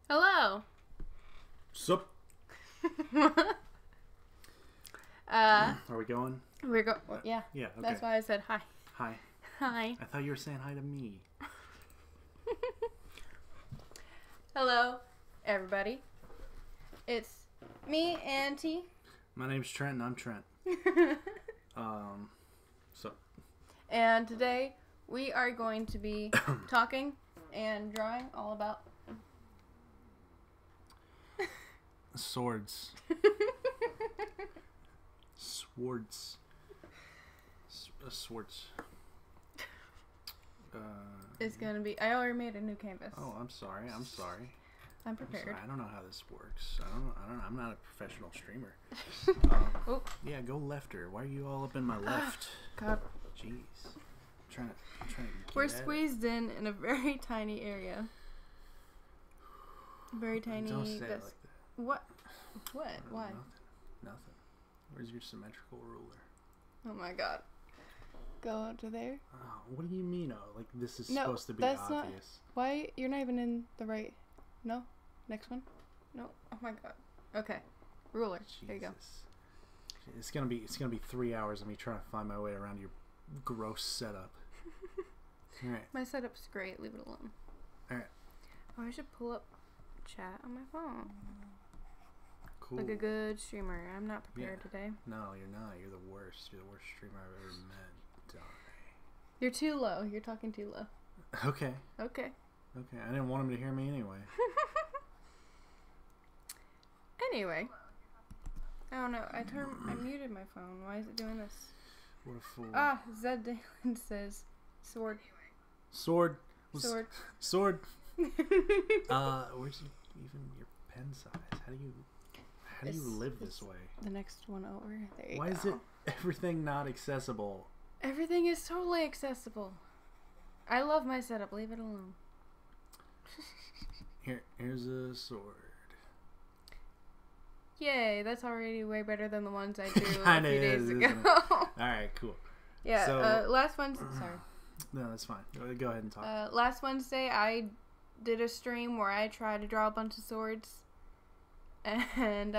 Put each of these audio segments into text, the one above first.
Hello. Sup? Are we going? Yeah. Yeah, okay. That's why I said hi. Hi. Hi. I thought you were saying hi to me. Hello, everybody. It's me, Auntie. My name's Trent, and I'm Trent. So. And today we are going to be talking and drawing all about Swords. Swords. Swords. It's gonna be. I already made a new canvas. Oh, I'm sorry. I'm prepared. I don't know how this works. I don't know. I'm not a professional streamer. Oh. Yeah, go lefter. Why are you all up in my left? God. Jeez. I'm trying to get We're at squeezed in a very tiny area. Very tiny. Don't say it like that. What? What? Why? Nothing. Where's your symmetrical ruler? Oh my god. Go to there. Oh, what do you mean? Oh, like this is No, supposed to be that's obvious. not. Why? You're not even in the right. No. Next one. No. Oh my god. Okay. Ruler. Jesus. There you go. It's gonna be 3 hours of me trying to find my way around your gross setup. All right. My setup's great. Leave it alone. All right. Oh, I should pull up chat on my phone. Cool. Like a good streamer. I'm not prepared today. No, you're not. You're the worst. You're the worst streamer I've ever met. Die. You're too low. You're talking too low. Okay. Okay. Okay. I didn't want him to hear me anyway. Anyway. I don't know. I muted my phone. Why is it doing this? What a fool. Ah, Zed Dalen says sword. Sword. Sword. Sword. Where's even your pen size? How do you live this way? The next one over. There you go. Why is it everything not accessible? Everything is totally accessible. I love my setup. Leave it alone. Here's a sword. Yay, that's already way better than the ones I did a Kinda few days is, ago. isn't it? Alright, cool. Yeah, So, last Wednesday, sorry. No, that's fine. Go ahead and talk. Last Wednesday, I did a stream where I tried to draw a bunch of swords. And,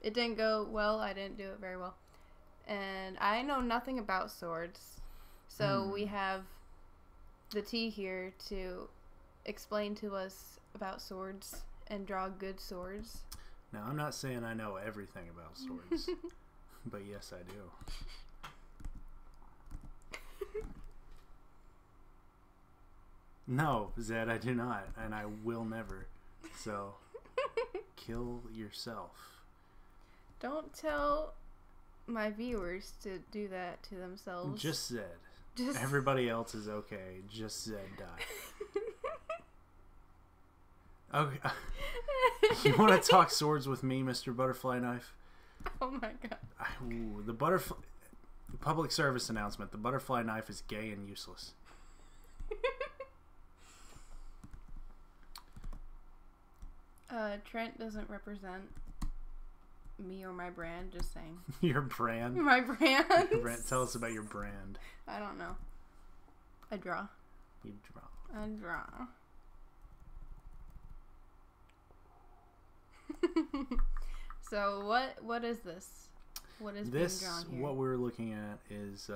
it didn't go well. I didn't do it very well. And I know nothing about swords. So we have the T here to explain to us about swords and draw good swords. Now, I'm not saying I know everything about swords, but yes, I do. No, Zed, I do not, and I will never. So, kill yourself. Don't tell my viewers to do that to themselves. Just Zed. Everybody else is okay. Just Zed die. Okay. You want to talk swords with me, Mr. Butterfly Knife? Oh my god. Ooh, the butterfly... Public service announcement. The butterfly knife is gay and useless. Trent doesn't represent me or my brand, just saying. Your brand? My brand? Your brand? Tell us about your brand. I don't know. I draw. You draw. I draw. So what is this? What is being drawn here? What we're looking at is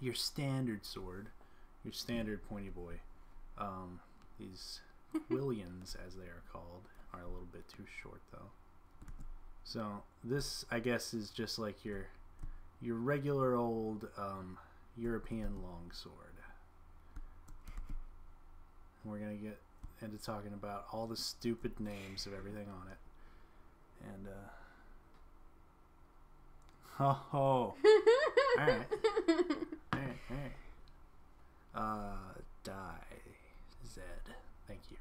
your standard sword, your standard pointy boy. These Quillians, as they are called, are a little bit too short though. So this, I guess, is just like your regular old European longsword. We're gonna get into talking about all the stupid names of everything on it, and all right, die, Zed. Thank you.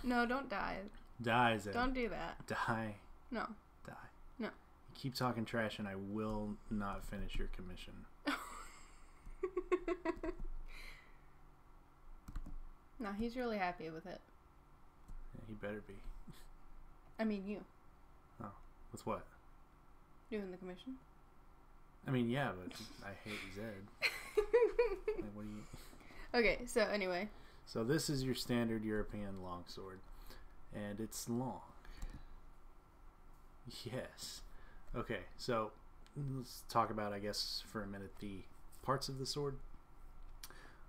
No, don't die. Die, Zed. Don't do that. Die. No. Die. No. You keep talking trash, and I will not finish your commission. No, he's really happy with it. Yeah, he better be. I mean, you. Oh, with what? Doing the commission? I mean, yeah, but I hate Zed. Like, what do you... Okay, so anyway. So this is your standard European longsword, and it's long. Yes. Okay, so let's talk about, I guess, for a minute, the parts of the sword.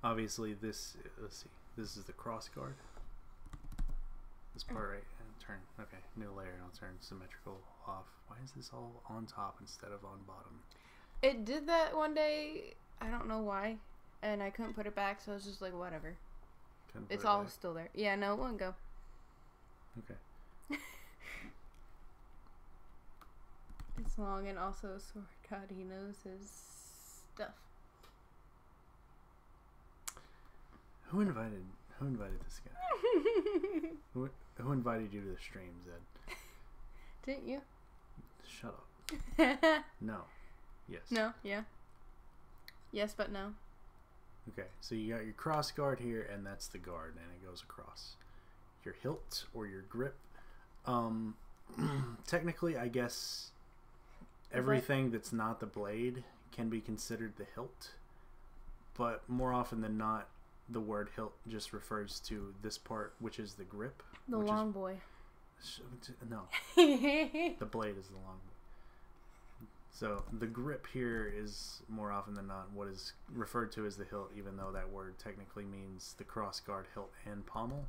Obviously, this, let's see, this is the cross guard. This part right, and turn, okay, new layer, and I'll turn symmetrical off. Why is this all on top instead of on bottom? It did that one day, I don't know why, and I couldn't put it back, so I was just like, whatever. It's all still there. Yeah, no, it wouldn't go. Okay. It's long and also a sword. God, he knows his stuff. Who invited this guy? Who invited you to the stream, Zed? Didn't you? Shut up. No. Yes. No, yeah. Yes, but no. Okay, so you got your cross guard here, and that's the guard, and it goes across. Your hilt or your grip. Technically, I guess everything that's not the blade can be considered the hilt, but more often than not, the word hilt just refers to this part, which is the grip. The long boy. No. The blade is the long boy. So the grip here is more often than not what is referred to as the hilt, even though that word technically means the cross guard, hilt, and pommel.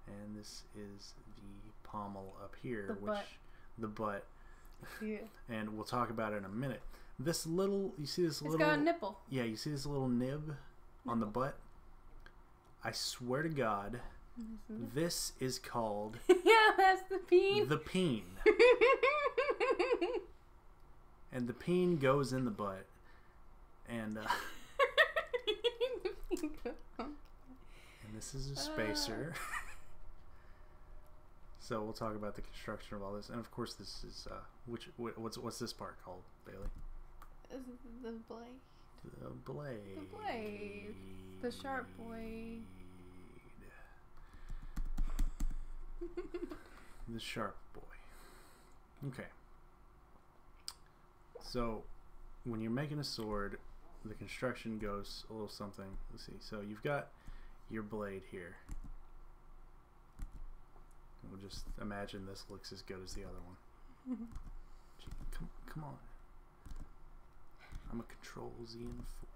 And this is the pommel up here, the butt. Yeah. And we'll talk about it in a minute. This little, you see this little... It's got a nipple. Yeah, you see this little nib on the butt? I swear to God, this is called... Yeah, that's the peen. The peen. And the peen goes in the butt. And this is a spacer. So we'll talk about the construction of all this. And of course this is what's this part called, Bailey? The blade. The blade. The blade. The sharp blade. The sharp boy. Okay. So when you're making a sword, the construction goes a little something. Let's see. So you've got your blade here. We'll just imagine this looks as good as the other one. Come on. I'm a Control Z and fool.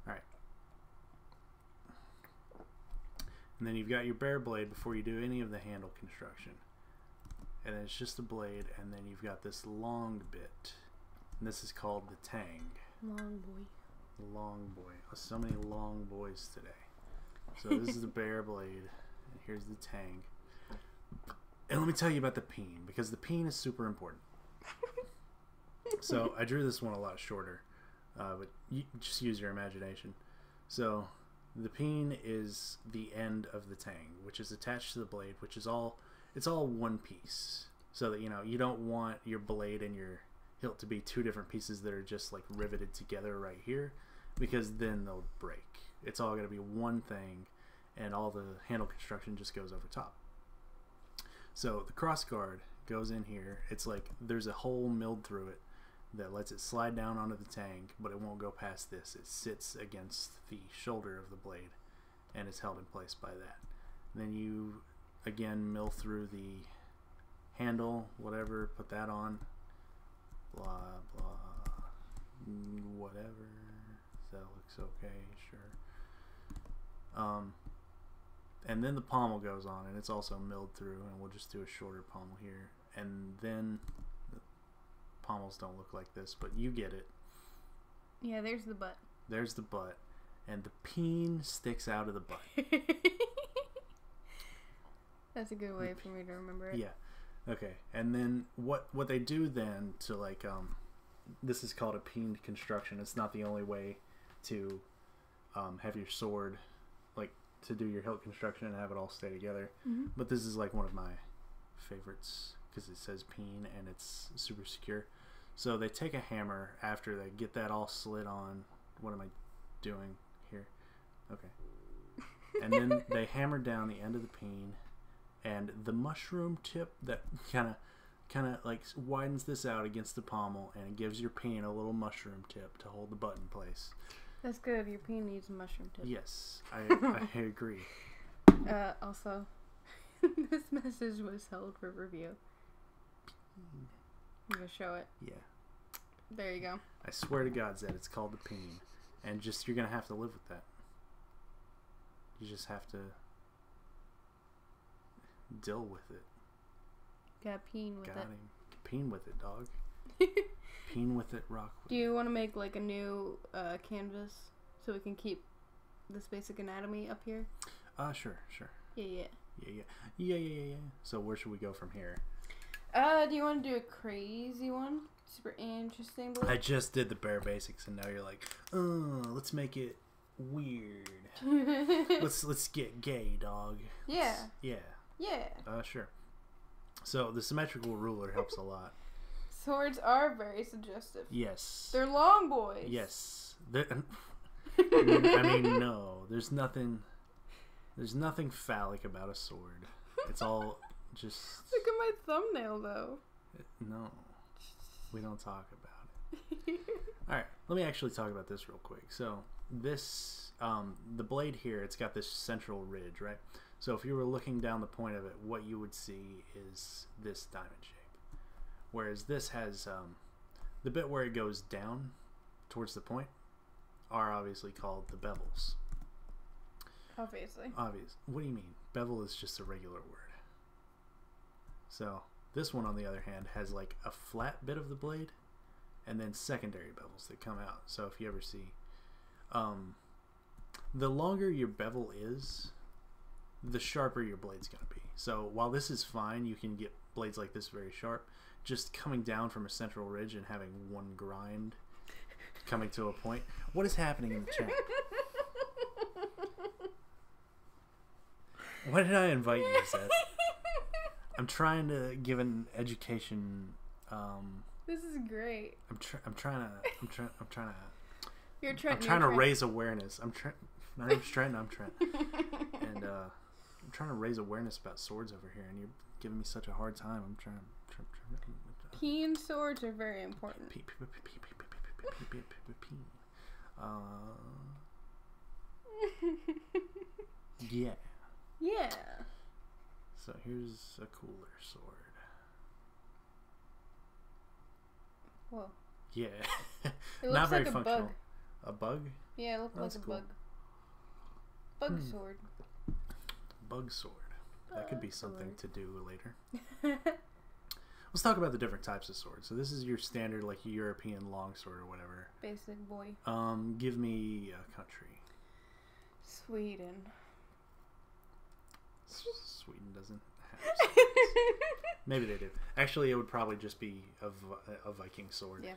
Alright. And then you've got your bare blade before you do any of the handle construction. And then it's just a blade, and then you've got this long bit. And this is called the tang. Long boy. Long boy. So many long boys today. So this is the bare blade, and here's the tang. And let me tell you about the peen, because the peen is super important. So I drew this one a lot shorter, but you just use your imagination. So the peen is the end of the tang, which is attached to the blade, which is all, it's all one piece. So that, you know, you don't want your blade and your hilt to be two different pieces that are just like riveted together right here, because then they'll break. It's all going to be one thing, and all the handle construction just goes over top. So the cross guard goes in here. It's like there's a hole milled through it that lets it slide down onto the tang, but it won't go past this. It sits against the shoulder of the blade, and it's held in place by that. Then you again mill through the handle, whatever, put that on, blah blah, whatever. That looks okay, sure. And then the pommel goes on, and it's also milled through, and we'll just do a shorter pommel here. And then the pommels don't look like this, but you get it. Yeah, there's the butt. There's the butt, and the peen sticks out of the butt. That's a good way for me to remember it. Yeah. Okay. And then what they do then to like this is called a peened construction. It's not the only way to have your sword, like to do your hilt construction and have it all stay together. Mm-hmm. But this is like one of my favorites because it says peen and it's super secure. So they take a hammer after they get that all slid on. What am I doing here? Okay. And then they hammer down the end of the peen, and the mushroom tip that kind of like widens this out against the pommel, and it gives your peen a little mushroom tip to hold the butt in place. That's good. Your peen needs a mushroom tip. Yes, I agree. Also, this message was held for review. I'm gonna show it. Yeah. There you go. I swear to God, Zed, it's called the peen. And just, you're gonna have to live with that. You just have to deal with it. Got peen with Got it. him. Peen with it, dog. Peen with it, rock with Do you want to make like a new canvas so we can keep this basic anatomy up here? Sure. Yeah. Yeah. So where should we go from here? Do you want to do a crazy one? Super interesting. I just did the bare basics, and now you're like, let's make it weird. let's get gay, dog. Yeah. Yeah. Sure. So the symmetrical ruler helps a lot. Swords are very suggestive. Yes. They're long boys. Yes. I mean, no. There's nothing phallic about a sword. It's all just... Look at my thumbnail, though. No. We don't talk about it. Alright, let me actually talk about this real quick. So, this, the blade here, it's got this central ridge, right? So if you were looking down the point of it, what you would see is this diamond shape. Whereas this has, the bit where it goes down towards the point are obviously called the bevels. Obviously. Obvious. What do you mean? Bevel is just a regular word. So this one, on the other hand, has like a flat bit of the blade and then secondary bevels that come out. So if you ever see, the longer your bevel is, the sharper your blade's going to be. So while this is fine, you can get blades like this very sharp. Just coming down from a central ridge and having one grind coming to a point. What is happening in the chat? Why did I invite you, Seth? I'm trying to give an education. This is great. I'm trying to. You're Trent. I'm trying to raise awareness. My name's Trent. I'm Trent. And I'm trying to raise awareness about swords over here, and you're giving me such a hard time. I'm trying. Keen swords are very important. Yeah. Yeah. So here's a cooler sword. Whoa. Yeah. It Not looks very like a functional. bug. A bug? Yeah, it looks like a cool. bug. Bug sword. Bug sword. That could be something Sword. to do later. Let's talk about the different types of swords. So this is your standard, like, European longsword or whatever. Basic boy. Give me a country. Sweden. Sweden doesn't have swords. Maybe they do. Actually, it would probably just be a Viking sword. Yeah.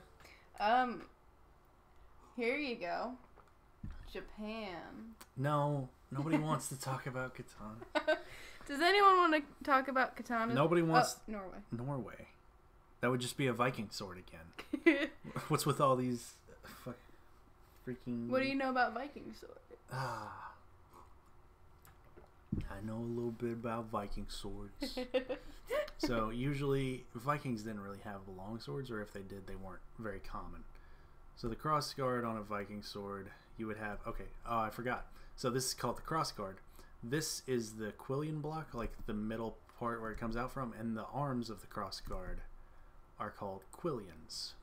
Here you go. Japan. No, nobody wants to talk about katana. Does anyone want to talk about katanas? Nobody wants... Norway. Norway. That would just be a Viking sword again. What's with all these freaking... What do you know about Viking sword? I know a little bit about Viking swords. So usually Vikings didn't really have long swords, or if they did, they weren't very common. So the cross guard on a Viking sword, you would have... Okay, oh, I forgot. So this is called the cross guard. This is the quillion block, like the middle part where it comes out from, and the arms of the cross guard are called quillions.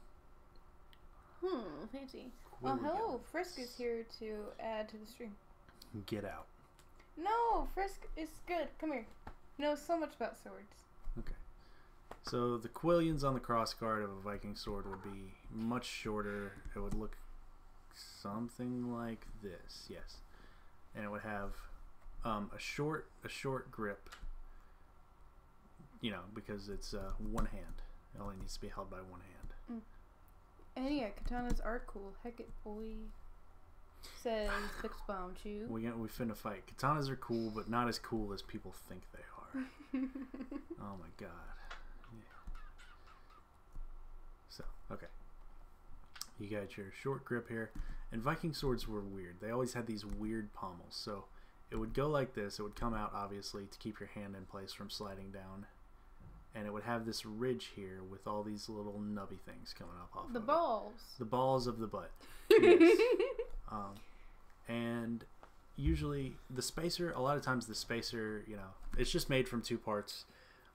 Fancy. Oh, hello. Frisk is here to add to the stream. Get out. No, Frisk is good. Come here. He knows so much about swords. Okay. So the quillions on the cross guard of a Viking sword would be much shorter. It would look something like this. Yes. And it would have a short grip, you know, because it's one hand. It only needs to be held by one hand. And yeah, katanas are cool. Heck it, boy. Says Fix Bomb Chew. We finna fight. Katanas are cool, but not as cool as people think they are. Oh my god. Yeah. So, okay. You got your short grip here. And Viking swords were weird. They always had these weird pommels. So it would go like this. It would come out, obviously, to keep your hand in place from sliding down. And it would have this ridge here with all these little nubby things coming up off the of balls. it. The balls of the butt. Yes. And usually the spacer, a lot of times the spacer, you know, it's just made from 2 parts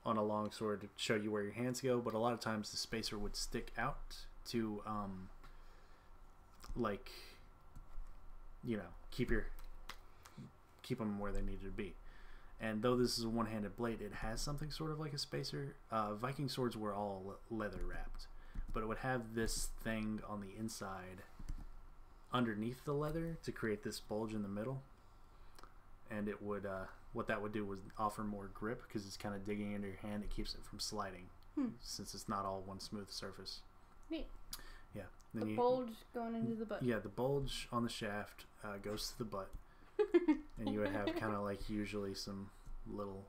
on a long sword to show you where your hands go, but a lot of times the spacer would stick out to like, you know, keep them where they needed to be. And though this is a one-handed blade, it has something sort of like a spacer. Viking swords were all leather wrapped, but it would have this thing on the inside underneath the leather to create this bulge in the middle. And it would, what that would do was offer more grip because it's kind of digging into your hand. It keeps it from sliding since it's not all one smooth surface. Neat. Yeah. Then the bulge going into the butt. Yeah, the bulge on the shaft goes to the butt. And you would have kind of like usually some little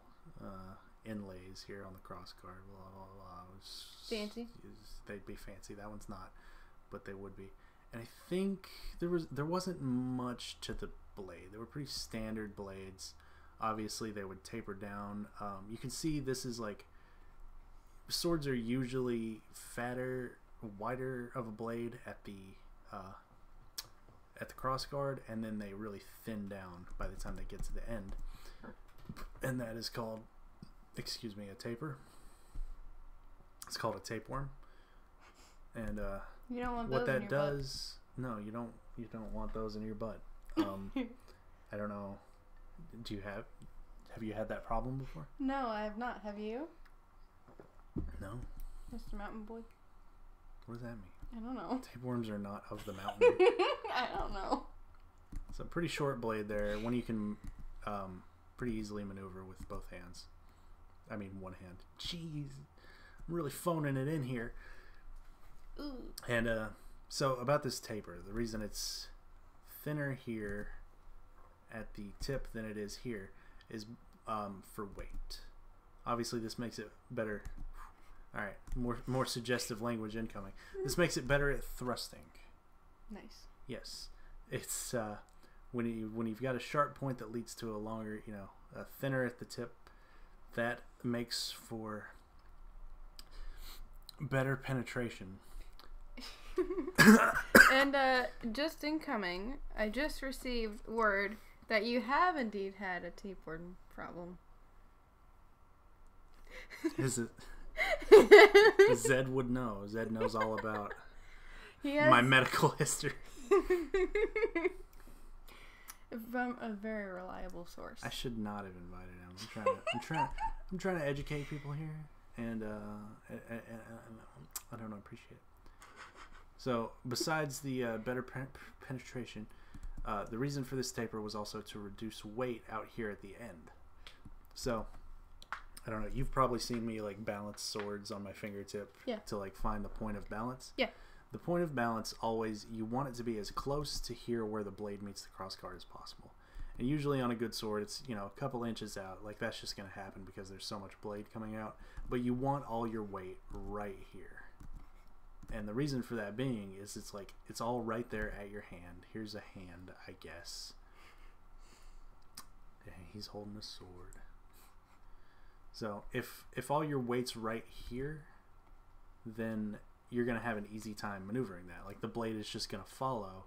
inlays here on the cross guard. Blah, blah, blah. Fancy. They'd be fancy. That one's not, but they would be. And I think there wasn't much to the blade. They were pretty standard blades. Obviously, they would taper down. You can see this is like swords are usually fatter, wider of a blade at the cross guard, and then they really thin down by the time they get to the end, and that is called, excuse me, a taper. It's called a tapeworm, and you don't want what those that in your does. Butt. No, you don't want those in your butt. I don't know. Have you had that problem before? No, I have not. Have you? No. Mr. Mountain Boy? What does that mean? I don't know. Tapeworms are not of the mountain. I don't know. It's a pretty short blade there. One you can pretty easily maneuver with both hands. I mean, one hand. Jeez. I'm really phoning it in here. Ooh. And so about this taper, the reason it's thinner here at the tip than it is here is for weight. Obviously, this makes it better. All right, more suggestive language incoming. This makes it better at thrusting. Nice. Yes, it's when you've got a sharp point that leads to a longer, you know, a thinner at the tip. That makes for better penetration. And just incoming, I just received word that you have indeed had a tapeworm problem. Is it? Zed would know. Zed knows all about my medical history. From a very reliable source. I should not have invited him. I'm trying to educate people here, and I don't appreciate it. So, besides the better penetration, the reason for this taper was also to reduce weight out here at the end. So, I don't know. You've probably seen me like balance swords on my fingertip to like find the point of balance. Yeah. The point of balance always, you want it to be as close to here where the blade meets the crossguard as possible. And usually on a good sword, it's, you know, a couple inches out. Like that's just going to happen because there's so much blade coming out. But you want all your weight right here. And the reason for that being is it's like, it's all right there at your hand. Here's a hand, I guess. Yeah, he's holding a sword. So if all your weight's right here, then you're going to have an easy time maneuvering that. Like the blade is just going to follow,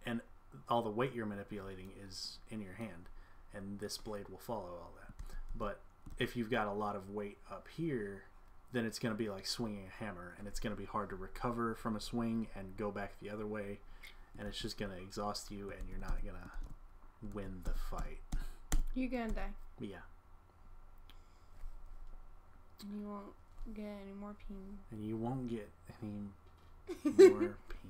and all the weight you're manipulating is in your hand, and this blade will follow all that. But if you've got a lot of weight up here, then it's going to be like swinging a hammer, and it's going to be hard to recover from a swing and go back the other way, and it's just going to exhaust you, and you're not going to win the fight. You're going to die. Yeah. And you won't get any more peen. And you won't get any more peen.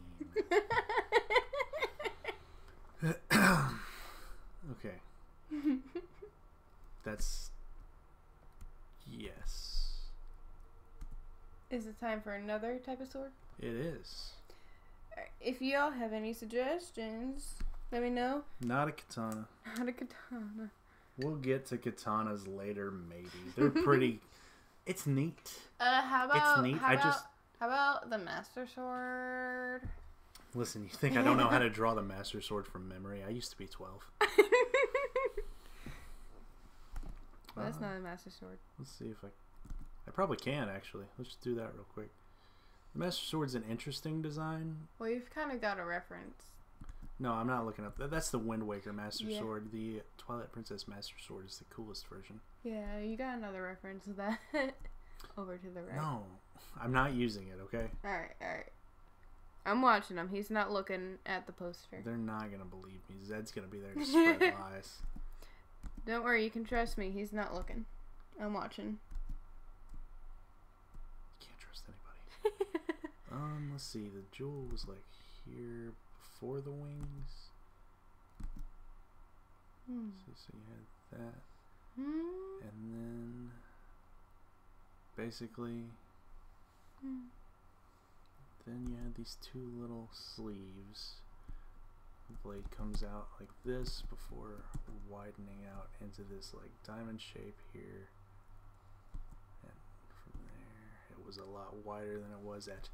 Okay. That's... Yes. Is it time for another type of sword? It is. If y'all have any suggestions, let me know. Not a katana. Not a katana. We'll get to katanas later, maybe. They're pretty... It's neat. How about... It's neat. How about the Master Sword? Listen, you think I don't know how to draw the Master Sword from memory? I used to be 12. That's not a Master Sword. Let's see if I probably can, actually. Let's just do that real quick. The Master Sword's an interesting design. Well, you've kind of got a reference. No, I'm not looking up. That's the Wind Waker Master Yeah. Sword. The Twilight Princess Master Sword is the coolest version. Yeah, you got another reference of that. Over to the right. No, I'm not using it, okay? Alright. I'm watching him. He's not looking at the poster. They're not going to believe me. Zed's going to be there to spread lies. Don't worry, you can trust me. He's not looking. I'm watching. Can't trust anybody. Let's see. The jewel was like here before the wings. So you had that. And then basically then you had these two little sleeves. The blade comes out like this before widening out into this like diamond shape here. And from there it was a lot wider than it was at.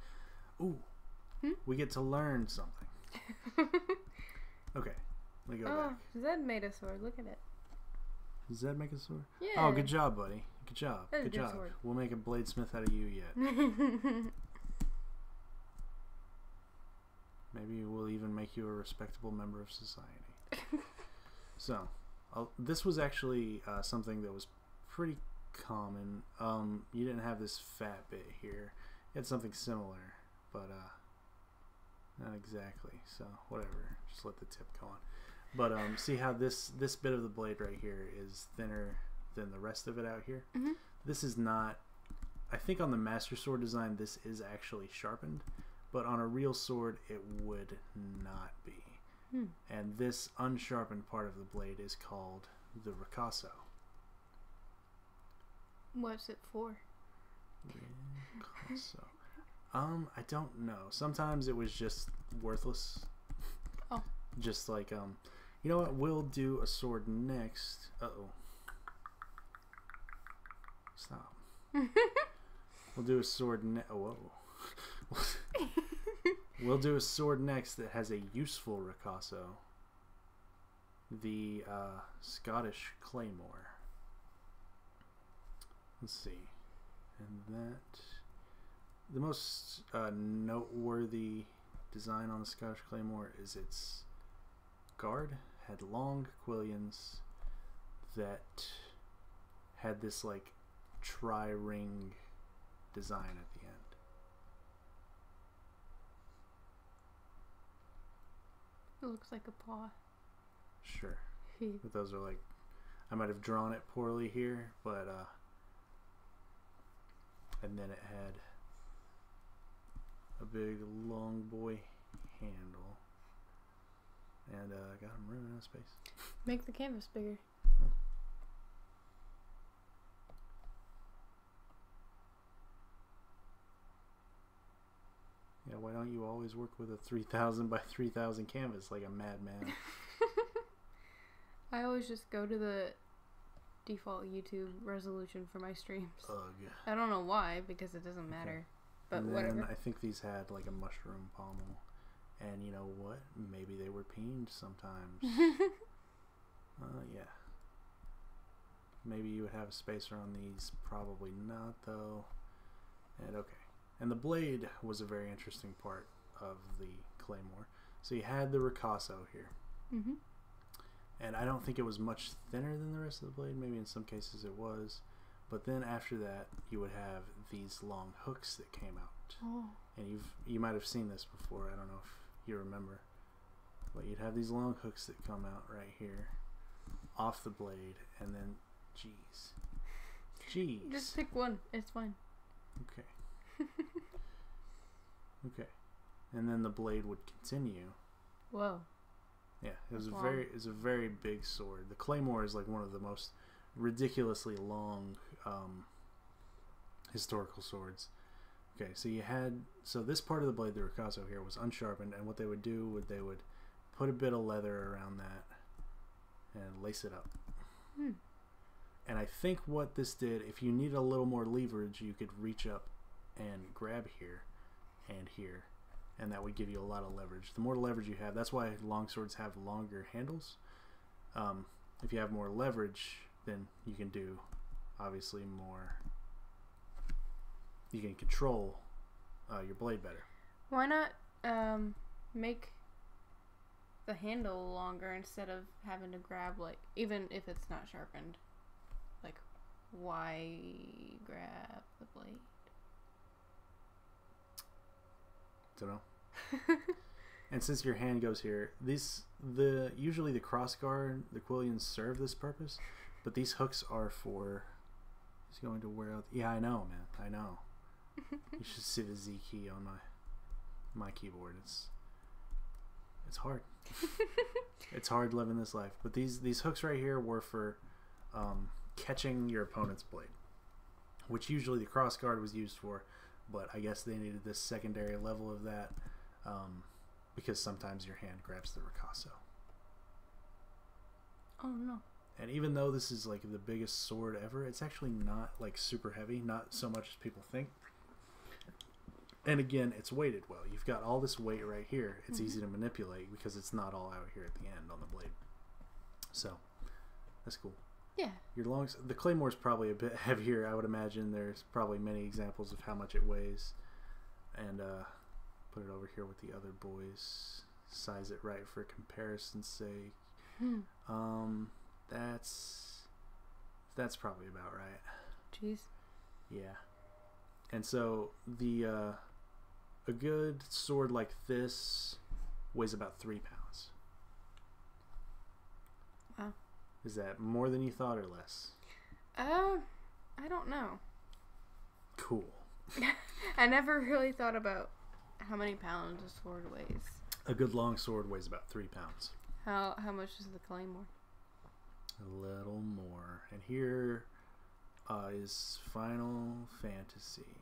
Ooh, we get to learn something. Okay, let me go back. Zed made a sword. Look at it. Does that make a sword? Yeah. Oh, good job, buddy. Good job. That's a Good good job. sword. We'll make a bladesmith out of you yet. Maybe we'll even make you a respectable member of society. So, this was actually something that was pretty common. You didn't have this fat bit here. You had something similar, but not exactly. So, whatever. Just let the tip go on. But see how this bit of the blade right here is thinner than the rest of it out here? This is not... I think on the Master Sword design, this is actually sharpened. But on a real sword, it would not be. And this unsharpened part of the blade is called the ricasso. What's it for? Ricasso. I don't know. Sometimes it was just worthless. Oh. Just like, you know what? We'll do a sword next. Uh-oh. Stop. We'll do a sword oh, whoa. We'll do a sword next that has a useful ricasso. The Scottish Claymore. Let's see. And that... The most noteworthy design on the Scottish Claymore is its guard. Had long quillions that had this like tri-ring design at the end. It looks like a paw. Sure. But those are like, I might have drawn it poorly here, but and then it had a big long boy handle, and got him running out of space. Make the canvas bigger. Yeah, why don't you always work with a 3,000 by 3,000 canvas like a madman? I always just go to the default YouTube resolution for my streams. Ugh. I don't know why, because it doesn't matter. But And then whatever. I think these had like a mushroom pommel. And you know what? Maybe they were peened sometimes. Yeah. Maybe you would have a spacer on these. Probably not, though. And okay. And the blade was a very interesting part of the Claymore. So you had the ricasso here. Mm-hmm. And I don't think it was much thinner than the rest of the blade. Maybe in some cases it was. But then after that, you would have these long hooks that came out. Oh. And you might have seen this before. I don't know if you remember. But you'd have these long hooks that come out right here off the blade. And then, jeez. Just pick one. It's fine. Okay. Okay. And then the blade would continue. Whoa. Yeah, it was That's a very big sword. The Claymore is like one of the most ridiculously long historical swords. Okay, so this part of the blade, the ricasso here, was unsharpened, and what they would do they would put a bit of leather around that and lace it up. And I think what this did, if you need a little more leverage, you could reach up and grab here and here, and that would give you a lot of leverage. The more leverage you have, that's why long swords have longer handles. If you have more leverage, then you can do obviously more. You can control your blade better. Why not make the handle longer instead of having to grab, like, even if it's not sharpened. Like, why grab the blade? Don't know. And since your hand goes here, usually the cross guard, the Quillians serve this purpose, but these hooks are for. He's going to wear out. Yeah, I know, man. I know. You should see the Z key on my keyboard. It's hard. It's hard living this life. But these hooks right here were for catching your opponent's blade, which usually the cross guard was used for. But I guess they needed this secondary level of that. Because sometimes your hand grabs the ricasso. Oh no. And even though this is like the biggest sword ever, it's actually not like super heavy, not so much as people think. And again, it's weighted well. You've got all this weight right here. It's easy to manipulate because it's not all out here at the end on the blade. So, that's cool. Yeah. The claymore is probably a bit heavier, I would imagine. There's probably many examples of how much it weighs. And, put it over here with the other boys. Size it right for comparison's sake. That's probably about right. Jeez. Yeah. And so a good sword like this weighs about 3 pounds. Wow. Is that more than you thought or less? I don't know. Cool. I never really thought about how many pounds a sword weighs. A good long sword weighs about 3 pounds. How much is the claymore? A little more. And here is Final Fantasy.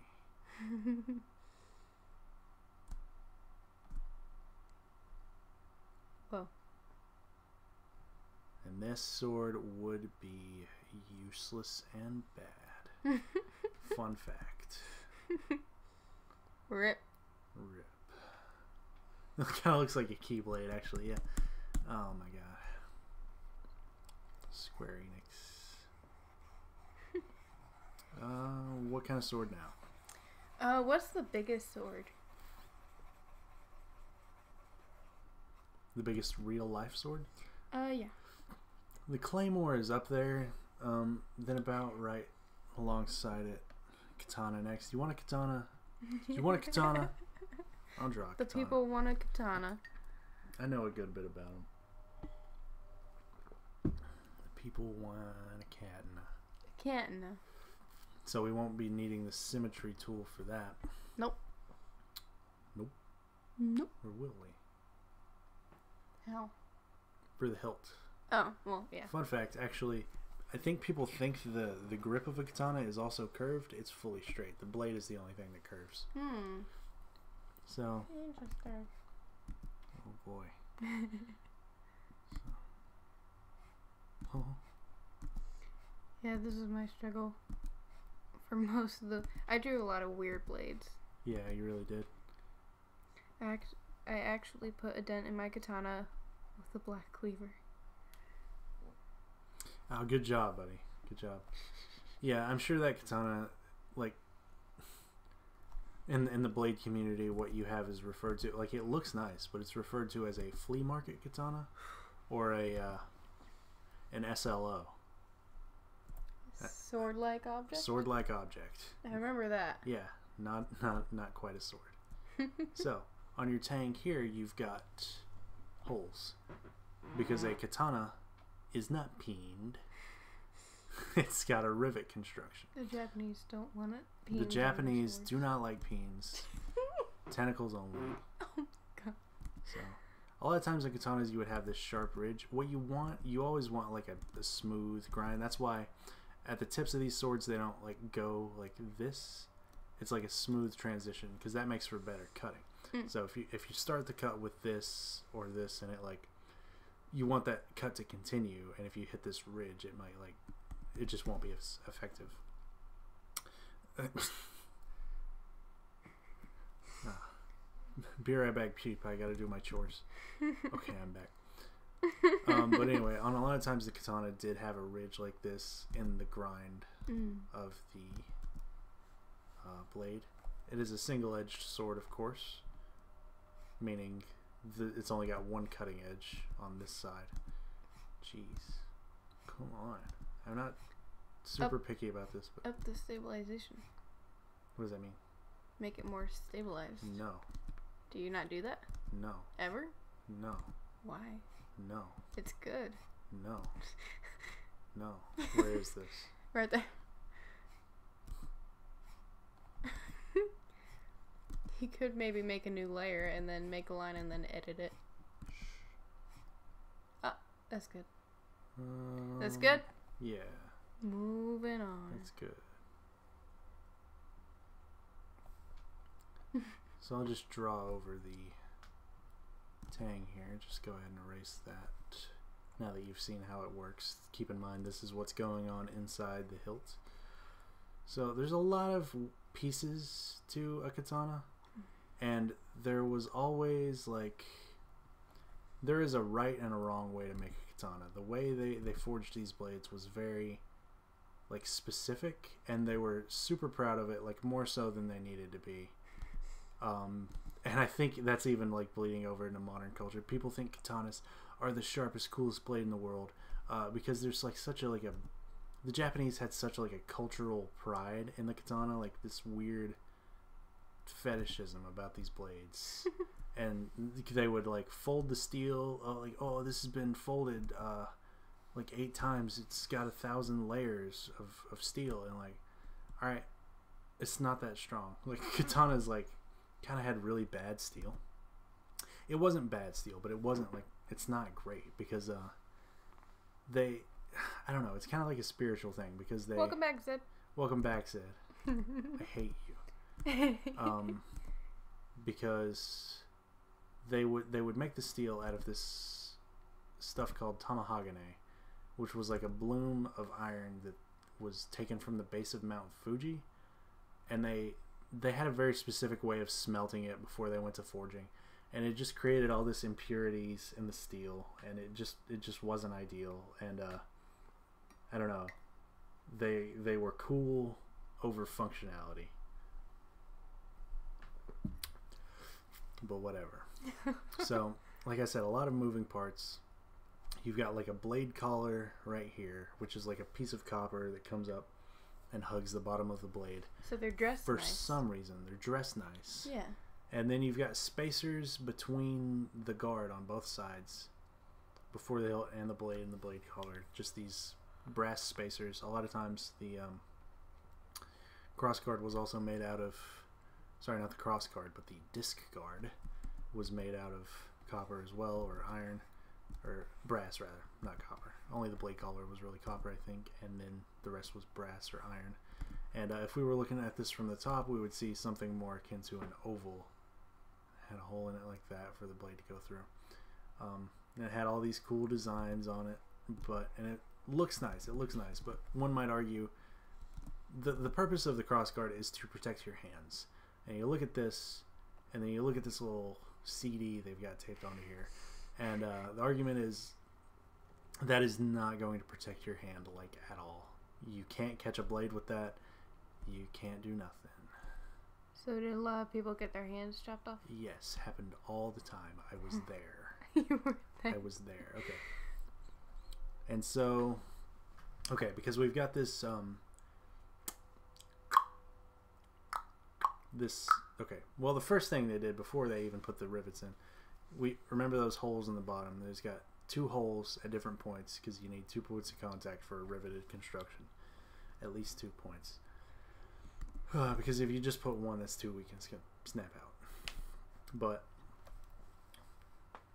Whoa. And this sword would be useless and bad. Fun fact. Rip. It kind of looks like a keyblade, actually. Yeah. Oh my god. Square Enix. What kind of sword now? What's the biggest sword? The biggest real life sword? Yeah. The claymore is up there. Then about right alongside it. Katana next. You want a katana? Do you want a katana? I'll draw a katana. The people want a katana. I know a good bit about them. The people want a katana. Katana. So we won't be needing the symmetry tool for that. Nope. Nope. Nope. Or will we? How? For the hilt. Oh, well, yeah. Fun fact, actually, I think people think the grip of a katana is also curved. It's fully straight. The blade is the only thing that curves. So. Interesting. Oh boy. Oh. Yeah, this is my struggle for most of the... I drew a lot of weird blades. Yeah, you really did. I actually put a dent in my katana with a black cleaver. Oh, good job, buddy. Good job. Yeah, I'm sure that katana, like, in the blade community, what you have is referred to, like, it looks nice, but it's referred to as a flea market katana or an SLO. Sword-like object? Sword-like object. I remember that. Yeah, not quite a sword. So, on your tank here, you've got holes. Because a katana is not peened. It's got a rivet construction. The Japanese don't want it. The Japanese do not like peens. Tentacles only. Oh god. So, a lot of times in katanas you would have this sharp ridge. What you want, you always want like a smooth grind. That's why at the tips of these swords they don't like go like this. It's like a smooth transition because that makes for better cutting. So if you start the cut with this or this and it like, you want that cut to continue, and if you hit this ridge it might like, it just won't be as effective. Be right back, Peep. I gotta do my chores. Okay, I'm back. But anyway, on a lot of times the katana did have a ridge like this in the grind of the blade. It is a single-edged sword, of course, meaning it's only got one cutting edge on this side. Jeez. Come on. I'm not super picky about this. But up the stabilization. what does that mean? Make it more stabilized. No. Do you not do that? No. Ever? No. Why? No. It's good. No. No. Where is this? Right there. You could maybe make a new layer and then make a line and then edit it. Ah, that's good. That's good? Yeah. Moving on. That's good. So I'll just draw over the tang here. Just go ahead and erase that. Now that you've seen how it works, keep in mind this is what's going on inside the hilt. So there's a lot of pieces to a katana, and there was always like, there is a right and a wrong way to make a katana. The way they forged these blades was very like specific, and they were super proud of it, like more so than they needed to be. And I think that's even like bleeding over into modern culture. People think katanas are the sharpest, coolest blade in the world, because there's like such a the Japanese had such like a cultural pride in the katana, like this weird fetishism about these blades. And they would like fold the steel, like, oh, this has been folded like 8 times, it's got 1,000 layers of steel, and like, all right, it's not that strong. Like katana's like kind of had really bad steel. It wasn't bad steel, but it wasn't like, it's not great, because I don't know, it's kind of like a spiritual thing, because they Welcome back, Zed. Welcome back, Zed. I hate you. Because they would make the steel out of this stuff called tamahagane, which was like a bloom of iron that was taken from the base of Mount Fuji, and they had a very specific way of smelting it before they went to forging, and it just created all this impurities in the steel, and it just wasn't ideal. And I don't know, they were cool over functionality, but whatever. So like I said, a lot of moving parts. You've got like a blade collar right here, which is like a piece of copper that comes up and hugs the bottom of the blade. So they're dressed for nice. some reason. They're dressed nice. Yeah. And then you've got spacers between the guard on both sides, before the hilt and the blade collar. Just these brass spacers. A lot of times the cross guard was also made out of, sorry, not the cross guard, but the disc guard was made out of copper as well, or iron, or brass rather, not copper. Only the blade collar was really copper, I think, and then the rest was brass or iron. And if we were looking at this from the top, we would see something more akin to an oval. It had a hole in it like that for the blade to go through. And it had all these cool designs on it, and it looks nice. It looks nice, but one might argue the purpose of the crossguard is to protect your hands. And you look at this, and then you look at this little CD they've got taped onto here, and the argument is that is not going to protect your hand like at all. You can't catch a blade with that. You can't do nothing. So did a lot of people get their hands chopped off? Yes, happened all the time. I was there. You were there. I was there. Okay. And so, okay, because we've got this okay. Well, the first thing they did before they even put the rivets in, we remember those holes in the bottom. There's got 2 holes at different points, because you need 2 points of contact for a riveted construction. At least 2 points. Because if you just put 1, that's too weak and it's going to snap out. But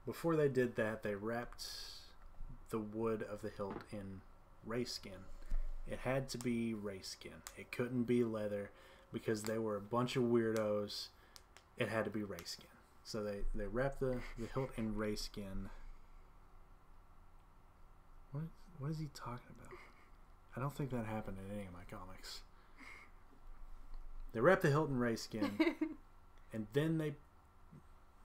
before they did that, they wrapped the wood of the hilt in ray skin. It had to be ray skin. It couldn't be leather, because they were a bunch of weirdos. It had to be ray skin. So they wrapped the hilt in ray skin. What is he talking about? I don't think that happened in any of my comics. They wrapped the hilt in ray skin, and then they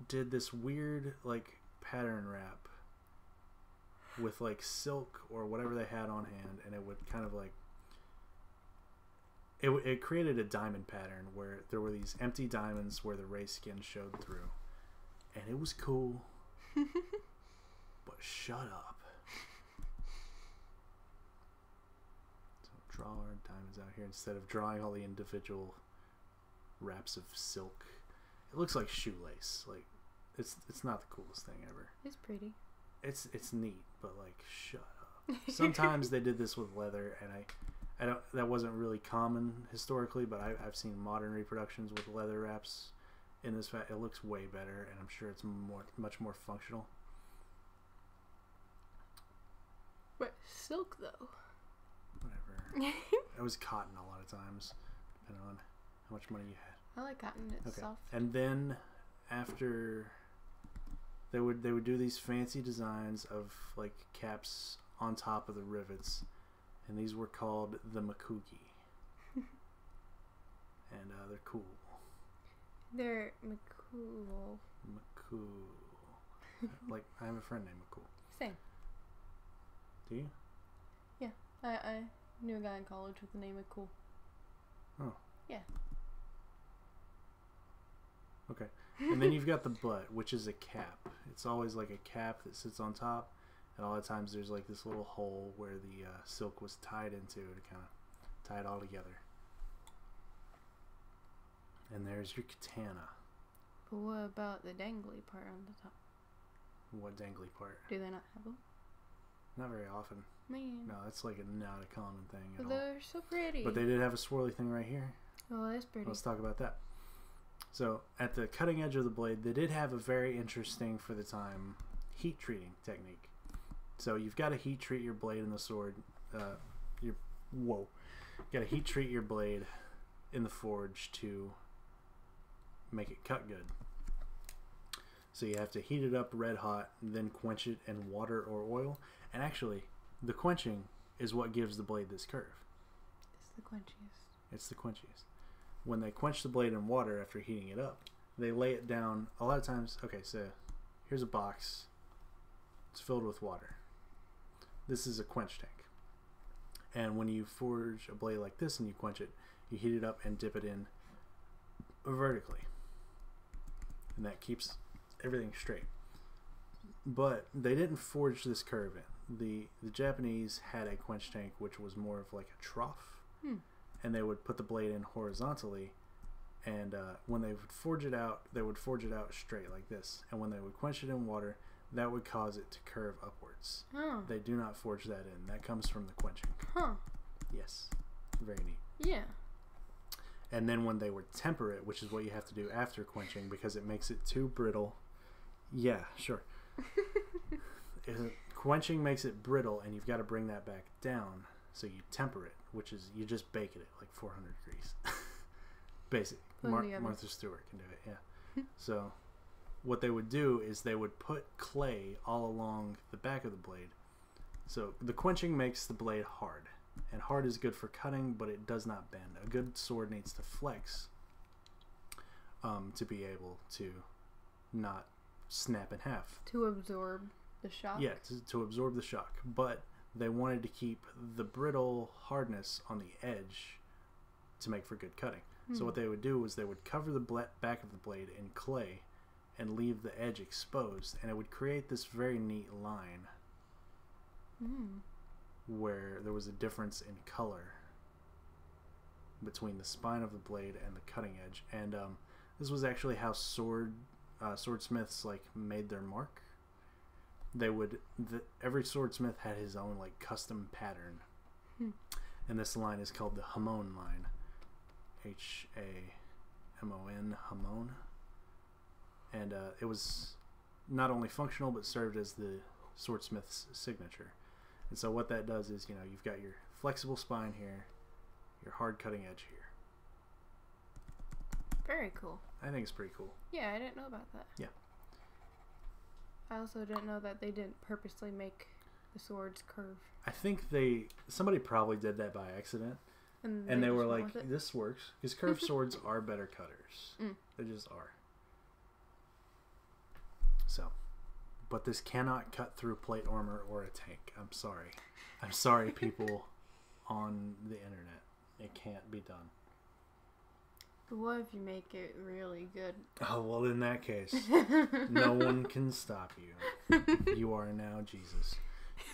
did this weird like pattern wrap with like silk or whatever they had on hand, and it would kind of like it created a diamond pattern where there were these empty diamonds where the ray skin showed through, And it was cool. But shut up. So draw our diamonds out here instead of drawing all the individual wraps of silk. It looks like shoelace. Like it's not the coolest thing ever. It's pretty. It's neat, but like shut up. Sometimes they did this with leather, and I don't. That wasn't really common historically, but I've seen modern reproductions with leather wraps. In this fact, it looks way better, and I'm sure it's much more functional. But silk though. Whatever. It was cotton a lot of times, depending on how much money you had. I like cotton. It's soft. And then after they would do these fancy designs of like caps on top of the rivets, and these were called the Makugi. And they're cool. They're McCool. McCool. Like I have a friend named McCool. Same. Do you? Yeah, I knew a guy in college with the name McCool. Oh. Yeah. Okay. And then you've got the butt, which is a cap. It's always like a cap that sits on top, and a lot of times there's like this little hole where the silk was tied into to kind of tie it all together. And there's your katana. But what about the dangly part on the top? What dangly part? Do they not have them? Not very often. Man. No, that's like not a common thing at But all. they're so pretty. But they did have a swirly thing right here. Oh, that's pretty. Let's talk about that. So, at the cutting edge of the blade, they did have a very interesting, for the time, heat treating technique. So, you've got to heat treat your blade in the sword. You got to heat treat your blade in the forge to make it cut good. So, you have to heat it up red hot, and then quench it in water or oil. And actually, the quenching is what gives the blade this curve. It's the quenchiest. It's the quenchiest. When they quench the blade in water after heating it up, they lay it down. A lot of times, okay, so here's a box. It's filled with water. This is a quench tank. And when you forge a blade like this and you quench it, you heat it up and dip it in vertically. And that keeps everything straight. But they didn't forge this curve in. The Japanese had a quench tank which was more of like a trough. And they would put the blade in horizontally, and when they would forge it out, they would forge it out straight like this. And when they would quench it in water, that would cause it to curve upwards. Oh. They do not forge that in. That comes from the quenching. Huh. Yes. Very neat. Yeah. And then when they would temper it, which is what you have to do after quenching because it makes it too brittle. Yeah, sure. Quenching makes it brittle, and you've got to bring that back down. So you temper it, which is you just bake it at like 400 degrees. Basic. Martha Stewart can do it, yeah. So what they would do is they would put clay all along the back of the blade. So the quenching makes the blade hard. And hard is good for cutting, but it does not bend. A good sword needs to flex to be able to not snap in half. To absorb the shock? Yeah, to absorb the shock. But they wanted to keep the brittle hardness on the edge to make for good cutting. So what they would do was they would cover the back of the blade in clay and leave the edge exposed, and it would create this very neat line where there was a difference in color between the spine of the blade and the cutting edge. And this was actually how swordsmiths like made their mark. They would every swordsmith had his own like custom pattern, and this line is called the Hamon line, Hamon, Hamon, and it was not only functional but served as the swordsmith's signature. And so what that does is, you know, you've got your flexible spine here, your hard cutting edge here. Very cool. I think it's pretty cool. Yeah, I didn't know about that. Yeah. I also didn't know that they didn't purposely make the swords curve. I think somebody probably did that by accident. And they were like, this works. Because curved swords are better cutters. They just are. So, but this cannot cut through plate armor or a tank. I'm sorry. I'm sorry, people on the internet. It can't be done. What if you make it really good? Oh, well, in that case, no one can stop you. You are now Jesus.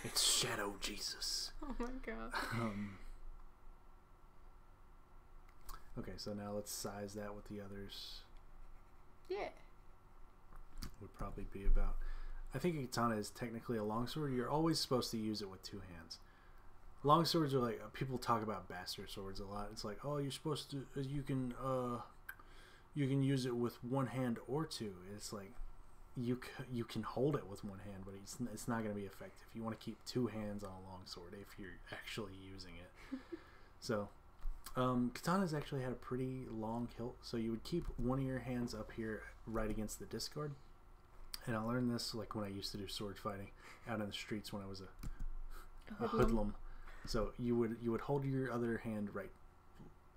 It's Shadow Jesus. Oh my god. Okay, so now let's size that with the others. Yeah. Would probably be about... I think a katana is technically a longsword. You're always supposed to use it with 2 hands. Longswords are like... People talk about bastard swords a lot. It's like, oh, you're supposed to... You can use it with 1 hand or 2. It's like... You can hold it with 1 hand, but it's not going to be effective. You want to keep 2 hands on a longsword if you're actually using it. So... katanas actually had a pretty long hilt, so you would keep one of your hands up here right against the discard. And I learned this like when I used to do sword fighting out in the streets when I was a hoodlum. So you would hold your other hand right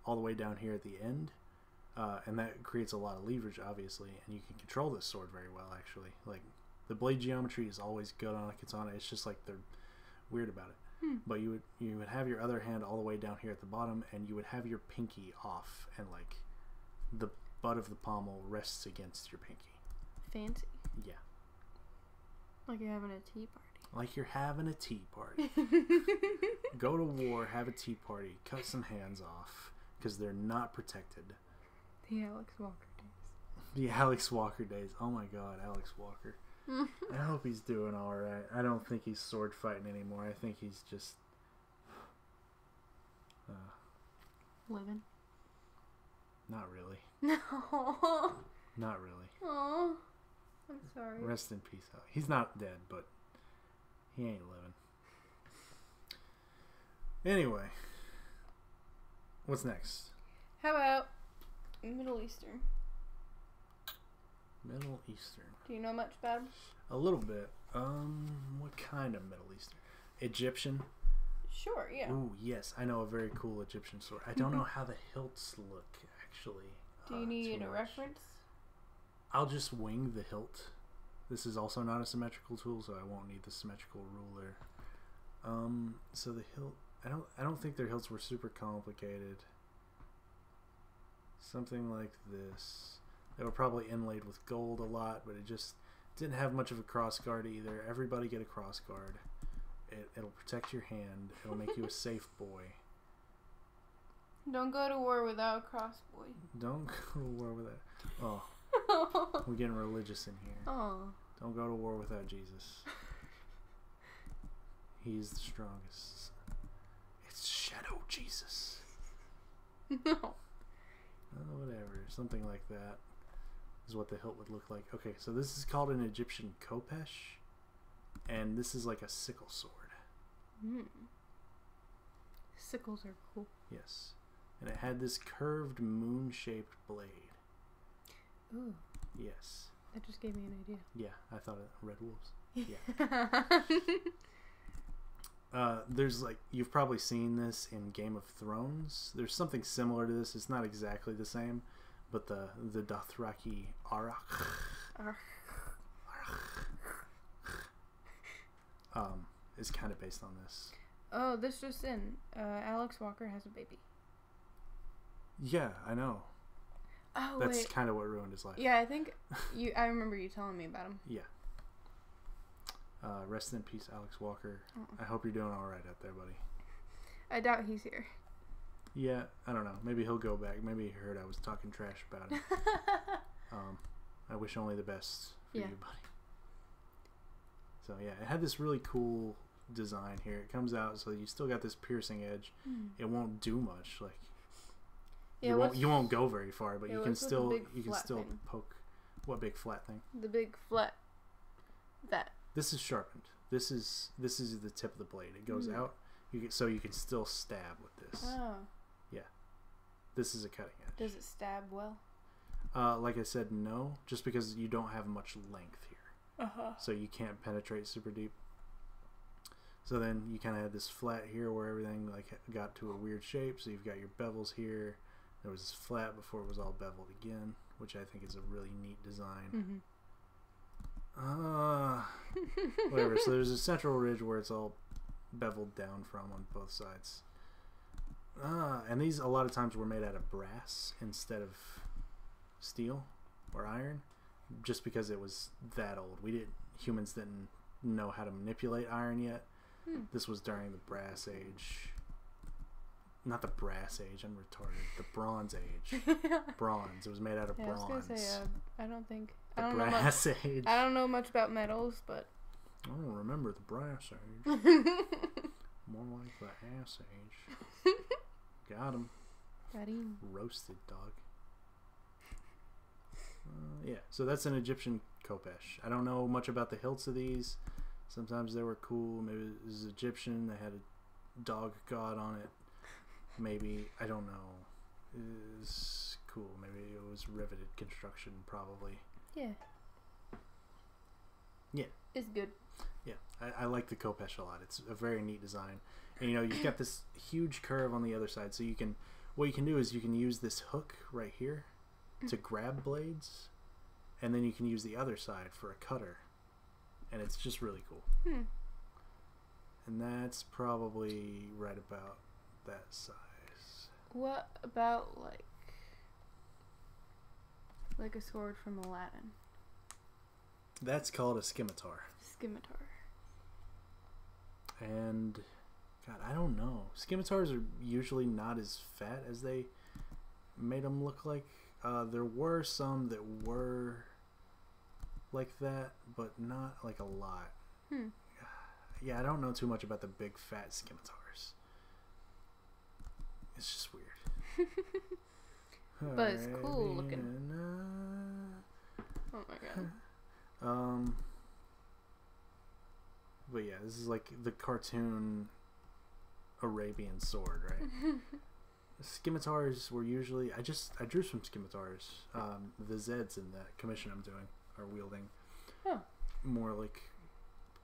all the way down here at the end, and that creates a lot of leverage, obviously, and you can control this sword very well, actually. Like, the blade geometry is always good on a katana. It's just like they're weird about it. But you would have your other hand all the way down here at the bottom, and you would have your pinky off, and like the butt of the pommel rests against your pinky. Fancy. Yeah. Like you're having a tea party. Like you're having a tea party. Go to war, have a tea party, cut some hands off, because they're not protected. The Alex Walker days. The Alex Walker days. Oh my god, Alex Walker. I hope he's doing alright. I don't think he's sword fighting anymore. I think he's just... living? Not really. No. Not really. Oh, I'm sorry. Rest in peace. He's not dead, but he ain't living. Anyway. What's next? How about Middle Eastern? Middle Eastern. Do you know much about them? A little bit. What kind of Middle Eastern? Egyptian? Sure, yeah. Ooh, yes. I know a very cool Egyptian sword. I don't know how the hilts look, actually. Do you need a reference? I'll just wing the hilt. This is also not a symmetrical tool, so I won't need the symmetrical ruler. So the hilt... I don't think their hilts were super complicated. Something like this. They were probably inlaid with gold a lot, but it just didn't have much of a cross guard either. Everybody get a cross guard. It'll protect your hand. It'll make you a safe boy. Don't go to war without a cross boy. Don't go to war with that. Oh, we're getting religious in here. Oh. Don't go to war without Jesus. He's the strongest. It's Shadow Jesus. No. Oh, whatever. Something like that is what the hilt would look like. Okay, so this is called an Egyptian khopesh, and this is like a sickle sword. Sickles are cool. Yes. And it had this curved moon-shaped blade. Ooh. Yes. That just gave me an idea. Yeah, I thought it red wolves. Yeah. There's like, you've probably seen this in Game of Thrones. There's something similar to this. It's not exactly the same, but the Dothraki Arak is kind of based on this. Oh, this just in. Alex Walker has a baby. Yeah, I know. Oh, That's kind of what ruined his life. Yeah, I think I remember you telling me about him. Yeah. Rest in peace, Alex Walker. I hope you're doing all right out there, buddy. I doubt he's here. Yeah, I don't know. Maybe he'll go back. Maybe he heard I was talking trash about him. I wish only the best for you, buddy. So yeah, it had this really cool design here. It comes out, so you still got this piercing edge. It won't do much. Like you won't go very far, but you can still poke. What big flat thing? The big flat. That. This is sharpened. This is the tip of the blade. It goes out. So you can still stab with this. Oh. Yeah. This is a cutting edge. Does it stab well? Like I said, no. Just because you don't have much length here. So you can't penetrate super deep. So then you kind of had this flat here where everything like got to a weird shape. So you've got your bevels here. There was this flat before it was all beveled again, which I think is a really neat design. Whatever. So there's a central ridge where it's all beveled down from on both sides. And these a lot of times were made out of brass instead of steel or iron, just because it was that old. Humans didn't know how to manipulate iron yet. This was during the brass age. Not the brass age, I'm retarded. The bronze age. Bronze. It was made out of bronze. I was gonna say, I don't Brass age. I don't know much about metals, but I don't remember the brass age. More like the ass age. Got him. Roasted, dog. Yeah, so that's an Egyptian khopesh. I don't know much about the hilts of these. Sometimes they were cool. Maybe it was Egyptian. They had a dog god on it. Maybe, I don't know. It was cool. Maybe it was riveted construction, probably. Yeah. Yeah. It's good. Yeah, I like the khopesh a lot. It's a very neat design. And you've got this huge curve on the other side. So what you can do is you can use this hook right here to grab blades. And then you can use the other side for a cutter. And it's just really cool. And that's probably right about that size. What about like a sword from Aladdin? That's called a scimitar. Scimitar. And God, I don't know. Scimitars are usually not as fat as they made them look like. There were some that were like that, but not like a lot. Yeah, I don't know too much about the big fat scimitars. It's just weird. But it's cool looking. Oh my god. But yeah, this is like the cartoon Arabian sword, right? Scimitars were usually I drew some scimitars. The Zeds in that commission I'm doing are wielding more like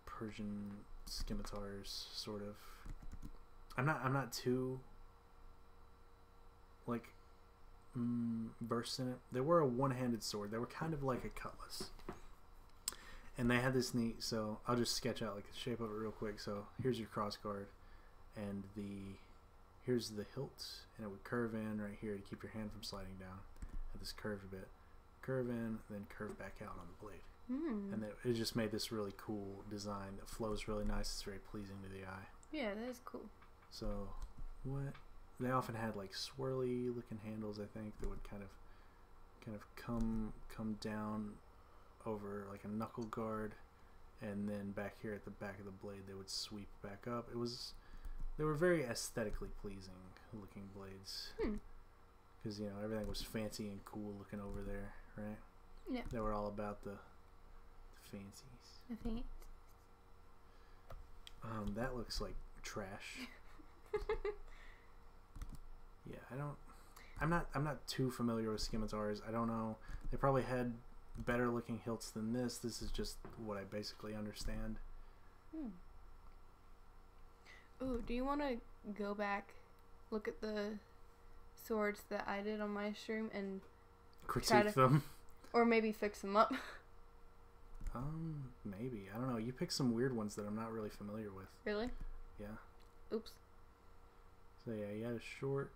Persian scimitars, sort of. I'm not too like versed in it. They were a one-handed sword. They were kind of like a cutlass. And they had this neat, so I'll just sketch out like the shape of it real quick. So here's your cross guard, and here's the hilt, and it would curve in right here to keep your hand from sliding down at this curved bit. Curve in, then curve back out on the blade. And it just made this really cool design that flows really nice. It's very pleasing to the eye. Yeah, that is cool. So they often had like swirly looking handles, I think, that would kind of come down over like a knuckle guard, and then back here at the back of the blade they would sweep back up. They were very aesthetically pleasing looking blades, because everything was fancy and cool looking over there, right? Yeah, they were all about the fancies. I think that looks like trash. Yeah, I'm not too familiar with scimitars. I don't know. They probably had better looking hilts than this. This is just what I basically understand. Ooh, do you want to go back, look at the swords that I did on my stream and critique them? Or maybe fix them up? Maybe. I don't know. You picked some weird ones that I'm not really familiar with. Really? Yeah. Oops. So yeah, you had a short,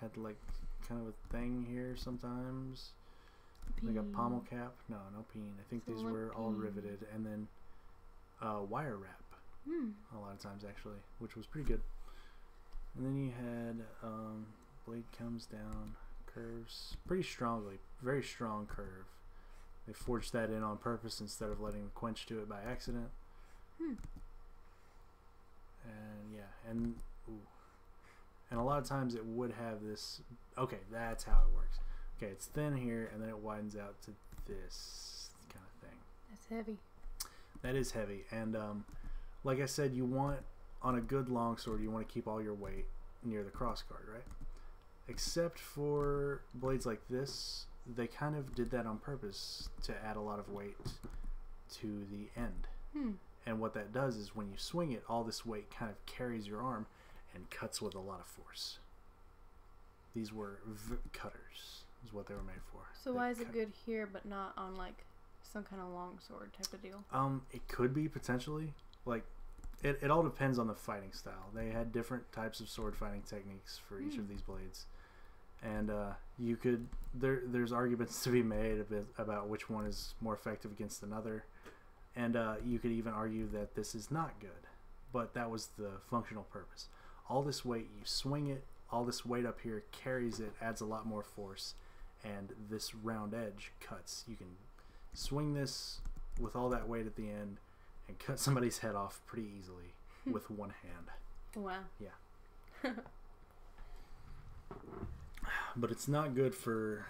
had like kind of a thing here sometimes. Like a pommel cap. No peen. I think these were all riveted. And then wire wrap. A lot of times actually, which was pretty good. And then you had blade comes down, curves pretty strongly, very strong curve. They forged that in on purpose instead of letting the quench do it by accident. And yeah, and a lot of times it would have this. Okay, that's how it works. Okay, it's thin here, and then it widens out to this kind of thing. That's heavy. That is heavy, and like I said, you want, on a good longsword, you want to keep all your weight near the crossguard, right? Except for blades like this, they kind of did that on purpose to add a lot of weight to the end. And what that does is when you swing it, all this weight kind of carries your arm and cuts with a lot of force. These were cutters, is what they were made for. So why is it good here but not on like some kind of longsword type of deal? It could be potentially. Like, it all depends on the fighting style. They had different types of sword fighting techniques for each of these blades, and you could there's arguments to be made about which one is more effective against another, and you could even argue that this is not good, but that was the functional purpose. All this weight, you swing it, all this weight up here carries it, adds a lot more force, and this round edge cuts. You can swing this with all that weight at the end and cut somebody's head off pretty easily with one hand. Wow. Yeah. But it's not good for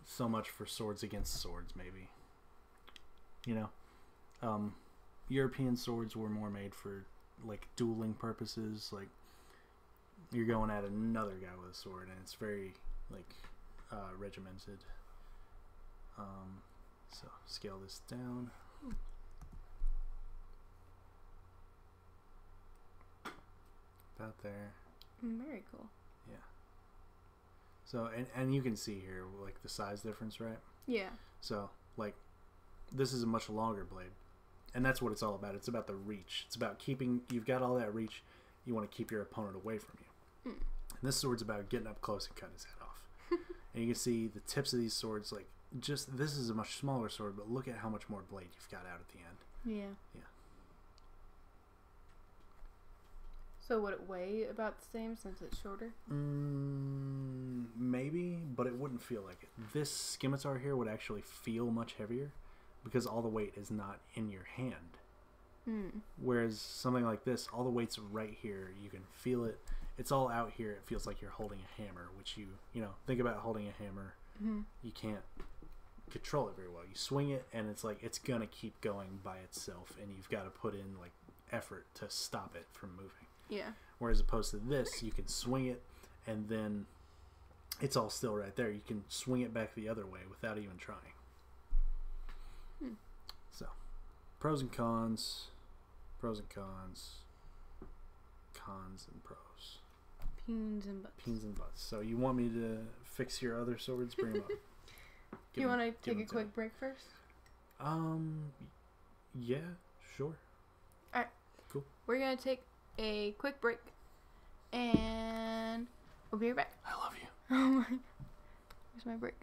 so much for swords against swords, maybe. You know, European swords were more made for like dueling purposes. Like you're going at another guy with a sword, and it's very like regimented. So scale this down. About there. Very cool. Yeah. So and you can see here like the size difference, right? Yeah. So like this is a much longer blade, and that's what it's all about. It's about the reach. It's about keeping. You've got all that reach. You want to keep your opponent away from you. And this sword's about getting up close and cutting his head off. And you can see the tips of these swords. Like just this is a much smaller sword, but look at how much more blade you've got out at the end. Yeah. Yeah. So would it weigh about the same since it's shorter? Maybe, but it wouldn't feel like it. This scimitar here would actually feel much heavier because all the weight is not in your hand. Whereas something like this, all the weight's right here. You can feel it. It's all out here. It feels like you're holding a hammer, which you know, think about holding a hammer. You can't control it very well. You swing it, and it's like it's gonna keep going by itself, and you've got to put in like effort to stop it from moving. Yeah. Whereas opposed to this, you can swing it, and then it's all still right there. You can swing it back the other way without even trying. So, pros and cons, pros and cons, cons and pros. Peens and butts. Peens and butts. So you want me to fix your other swords? Bring them up. You want to take a quick break first? Yeah, sure. Alright. Cool. We're going to take a quick break, and we'll be right back. I love you. Oh my. Where's my break?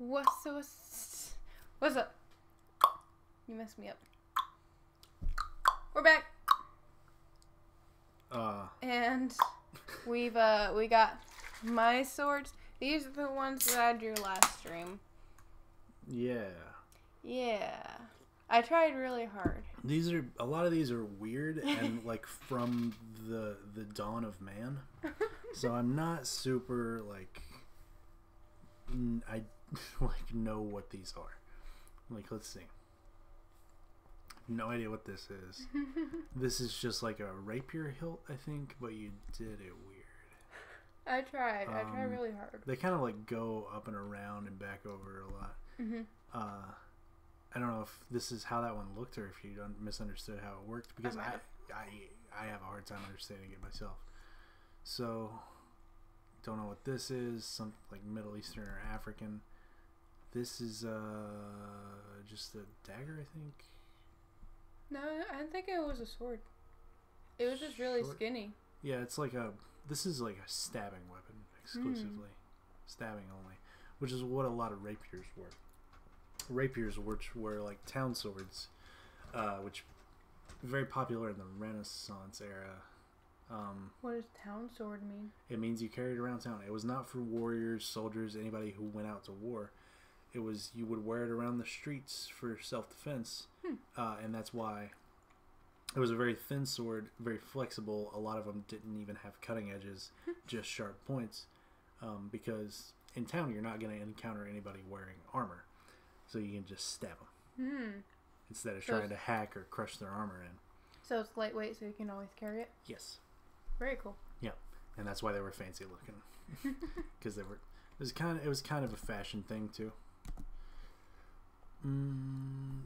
What's up? You messed me up. We're back. And we got my swords. These are the ones that I drew last stream. Yeah. Yeah. I tried really hard. A lot of these are weird and like from the dawn of man. So I'm not super like I like know what these are. Like, let's see. No idea what this is. This is just like a rapier hilt, I think, but you did it weird. I tried really hard. They kind of like go up and around and back over a lot. Mm-hmm. I don't know if this is how that one looked or if you misunderstood how it worked, because I have a hard time understanding it myself. So, don't know what this is. Some like Middle Eastern or African. This is just a dagger, I think. No, I think it was a sword. It was just really skinny. Yeah, it's like this is like a stabbing weapon exclusively. Stabbing only. Which is what a lot of rapiers were. Rapiers, which were like town swords, which very popular in the Renaissance era. What does town sword mean? It means you carried around town. It was not for warriors, soldiers, anybody who went out to war. It was you would wear it around the streets for self-defense, and that's why it was a very thin sword, very flexible. A lot of them didn't even have cutting edges, just sharp points, because in town you're not going to encounter anybody wearing armor. So you can just stab them instead of trying to hack or crush their armor in. So it's lightweight, so you can always carry it? Yes. Very cool. Yeah, and that's why they were fancy looking, because they were. It was kind of a fashion thing too.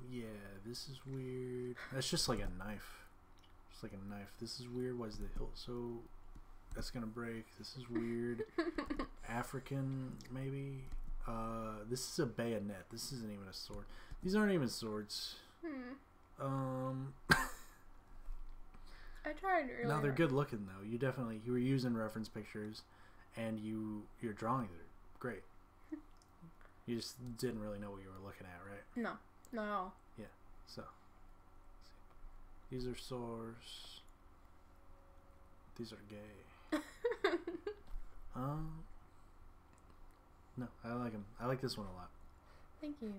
Yeah, this is weird. That's just like a knife. Just like a knife. This is weird. Why is the hilt so? That's gonna break. This is weird. African, maybe. This is a bayonet. This isn't even a sword. These aren't even swords. I tried really No, they're hard. good looking though. You were using reference pictures, and your drawings are great. You just didn't really know what you were looking at, right? No, not at all. Yeah. So, these are swords. These are gay. No, I like them. I like this one a lot. Thank you.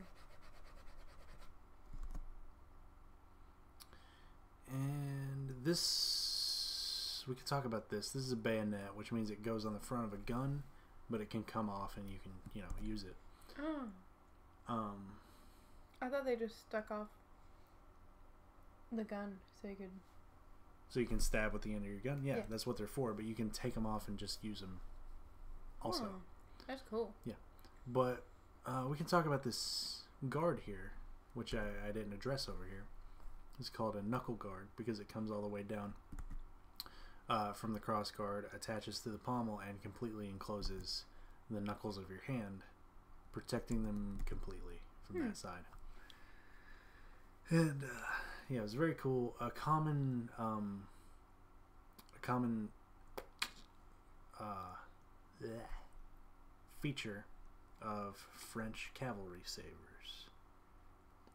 And this, we could talk about this. This is a bayonet, which means it goes on the front of a gun, but it can come off and you can, use it. Oh. I thought they just stuck off the gun so you could. So you can stab with the end of your gun. Yeah, that's what they're for. But you can take them off and just use them. Also. Oh, that's cool. Yeah, but we can talk about this guard here, which I didn't address over here. It's called a knuckle guard because it comes all the way down from the cross guard, attaches to the pommel, and completely encloses the knuckles of your hand, protecting them completely from that side. And yeah, it was very cool. A common feature of French cavalry sabers.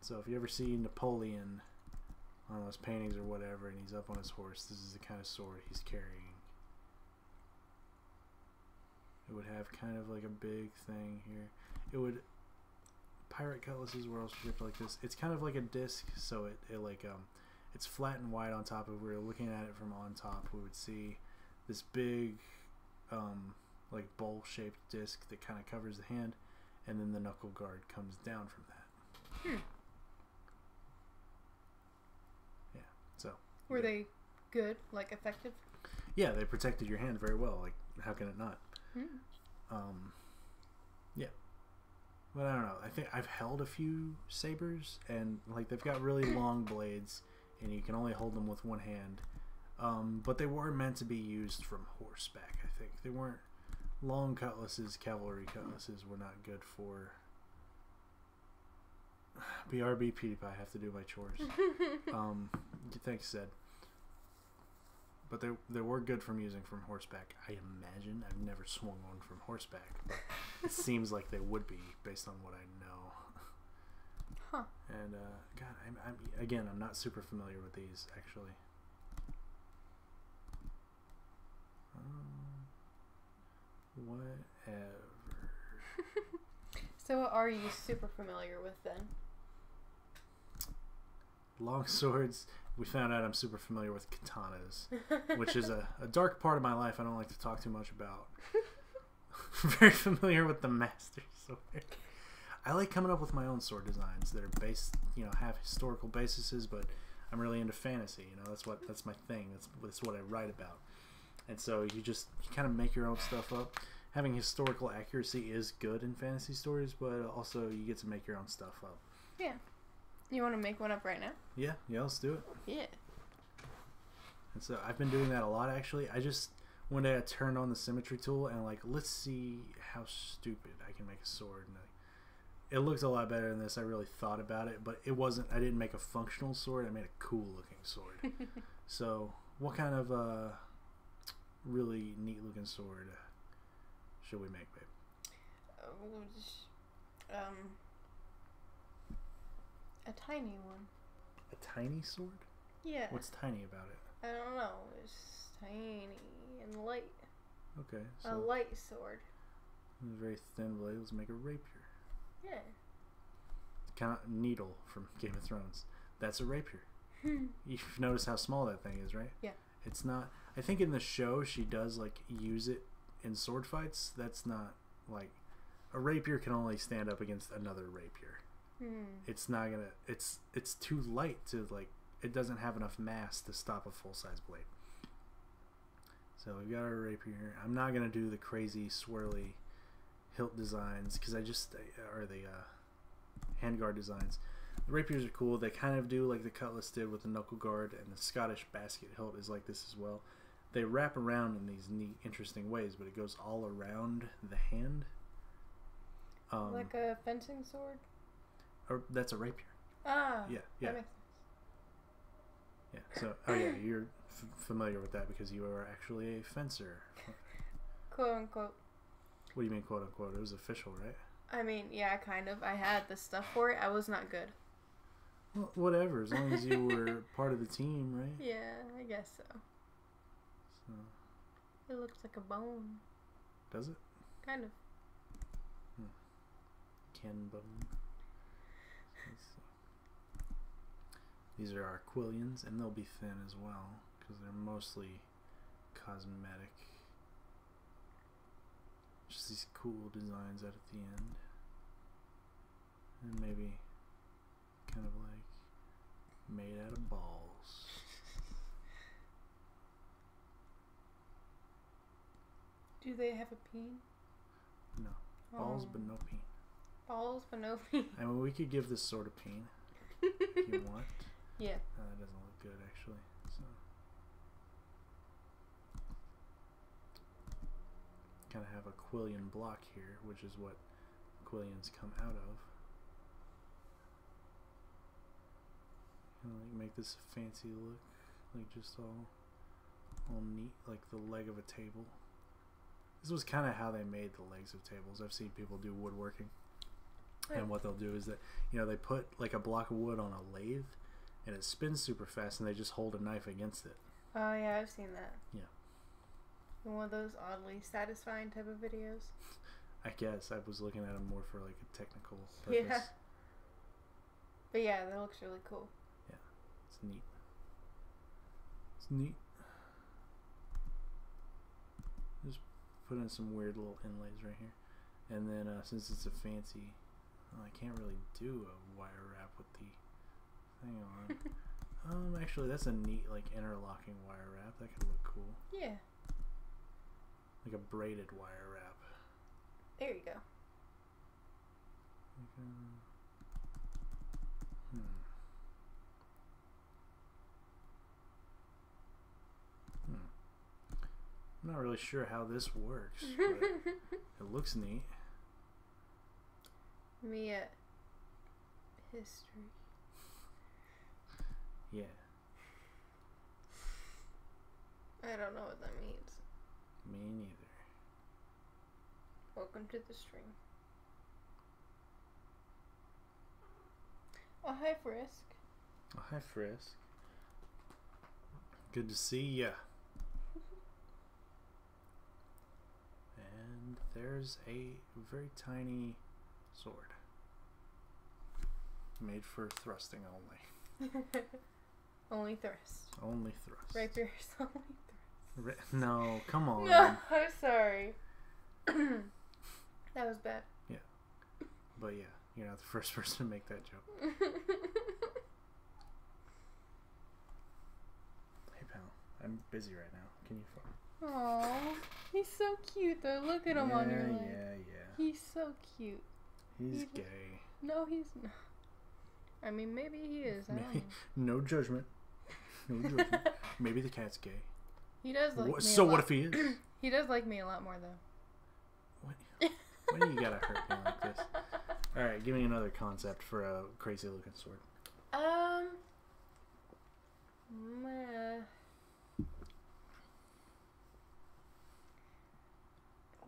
So if you ever see Napoleon on those paintings or whatever, and he's up on his horse, this is the kind of sword he's carrying. It would have kind of like a big thing here. It would. Pirate cutlasses were also shaped like this. It's kind of like a disc, so it's flat and wide on top. If we were looking at it from on top, we would see this big like bowl-shaped disc that kind of covers the hand, and then the knuckle guard comes down from that. Yeah. So. Were they good? Like effective? Yeah, they protected your hand very well. Like, how can it not? Yeah. But I don't know. I think I've held a few sabers, and like they've got really long blades, and you can only hold them with one hand. But they were meant to be used from horseback. I think they weren't long cutlasses. Cavalry cutlasses were not good for. BRB PewDiePie. I have to do my chores. Thanks, Zed. but they were good from using from horseback. I imagine. I've never swung one from horseback, but it seems like they would be based on what I know. Huh. And God, I'm not super familiar with these actually. Whatever. So what are you super familiar with then? Long swords. We found out I'm super familiar with katanas, which is a dark part of my life I don't like to talk too much about. Very familiar with the master sword. I like coming up with my own sword designs that are based, have historical bases, but I'm really into fantasy. That's my thing. That's what I write about. And so you kind of make your own stuff up. Having historical accuracy is good in fantasy stories, but also you get to make your own stuff up. Yeah. You want to make one up right now? Yeah, let's do it. Yeah. And so I've been doing that a lot, actually. One day I turned on the symmetry tool and let's see how stupid I can make a sword. And it looked a lot better than this. I really thought about it, but I didn't make a functional sword. I made a cool looking sword. So what kind of really neat looking sword should we make, babe? A tiny one. A tiny sword? Yeah. What's tiny about it? I don't know. It's tiny and light. Okay. So a light sword. A very thin blade. Let's make a rapier. Yeah. Kind of needle from Game of Thrones. That's a rapier. You've noticed how small that thing is, right? Yeah. It's not. I think in the show she does use it in sword fights. That's not a rapier can only stand up against another rapier. It's not gonna. It's too light to It doesn't have enough mass to stop a full size blade. So we've got our rapier. I'm not gonna do the crazy swirly hilt designs because or the handguard designs. The rapiers are cool. They kind of do like the cutlass did with the knuckle guard, and the Scottish basket hilt is like this as well. They wrap around in these neat, interesting ways, but it goes all around the hand. Like a fencing sword? Or that's a rapier. Ah. Yeah. That makes sense. Yeah. So, you're familiar with that because you are actually a fencer. Quote unquote. What do you mean, quote unquote? It was official, right? I mean, yeah, kind of. I had the stuff for it. I was not good. Well, whatever, as long as you were part of the team, right? Yeah, I guess so. It looks like a bone. Does it? Kind of. Ken bone. These are our quillions, and they'll be thin as well because they're mostly cosmetic. Just these cool designs out at the end, and maybe kind of made out of balls. Do they have a peen? No. Balls, but no peen. Balls, but no peen. I mean, we could give this sort of peen if you want. Yeah. That doesn't look good, actually. So, kind of have a quillion block here, which is what quillions come out of. And, make this a fancy look, just all neat, like the leg of a table. This was kind of how they made the legs of tables. I've seen people do woodworking, and what they'll do is that they put a block of wood on a lathe, and it spins super fast, and they just hold a knife against it. Oh yeah, I've seen that. Yeah. One of those oddly satisfying type of videos. I guess I was looking at them more for a technical purpose. Yeah. But yeah, that looks really cool. Yeah, it's neat. It's neat. Just put in some weird little inlays right here, and then since it's a fancy, I can't really do a wire wrap with the thing on. Actually, that's a neat interlocking wire wrap. That could look cool. Yeah. Like a braided wire wrap. There you go. I'm not really sure how this works, but it looks neat. History. Yeah. I don't know what that means. Me neither. Welcome to the stream. Oh, hi, Frisk. Oh, hi, Frisk. Good to see ya. And there's a very tiny sword. Made for thrusting only. Only thrust. Only thrust. Rapier's only thrust. No, come on. No, I'm sorry. That was bad. Yeah. But yeah, you're not the first person to make that joke. Hey, pal. I'm busy right now. Can you phone? Aww. He's so cute, though. Look at him on your leg. Yeah. He's so cute. He's gay. No, he's not. I mean, maybe he is. I don't know. No judgment. No judgment. Maybe the cat's gay. He does like me So a lot. what if he is? He does like me a lot more, though. Why do you gotta hurt me like this? Alright, give me another concept for a crazy looking sword.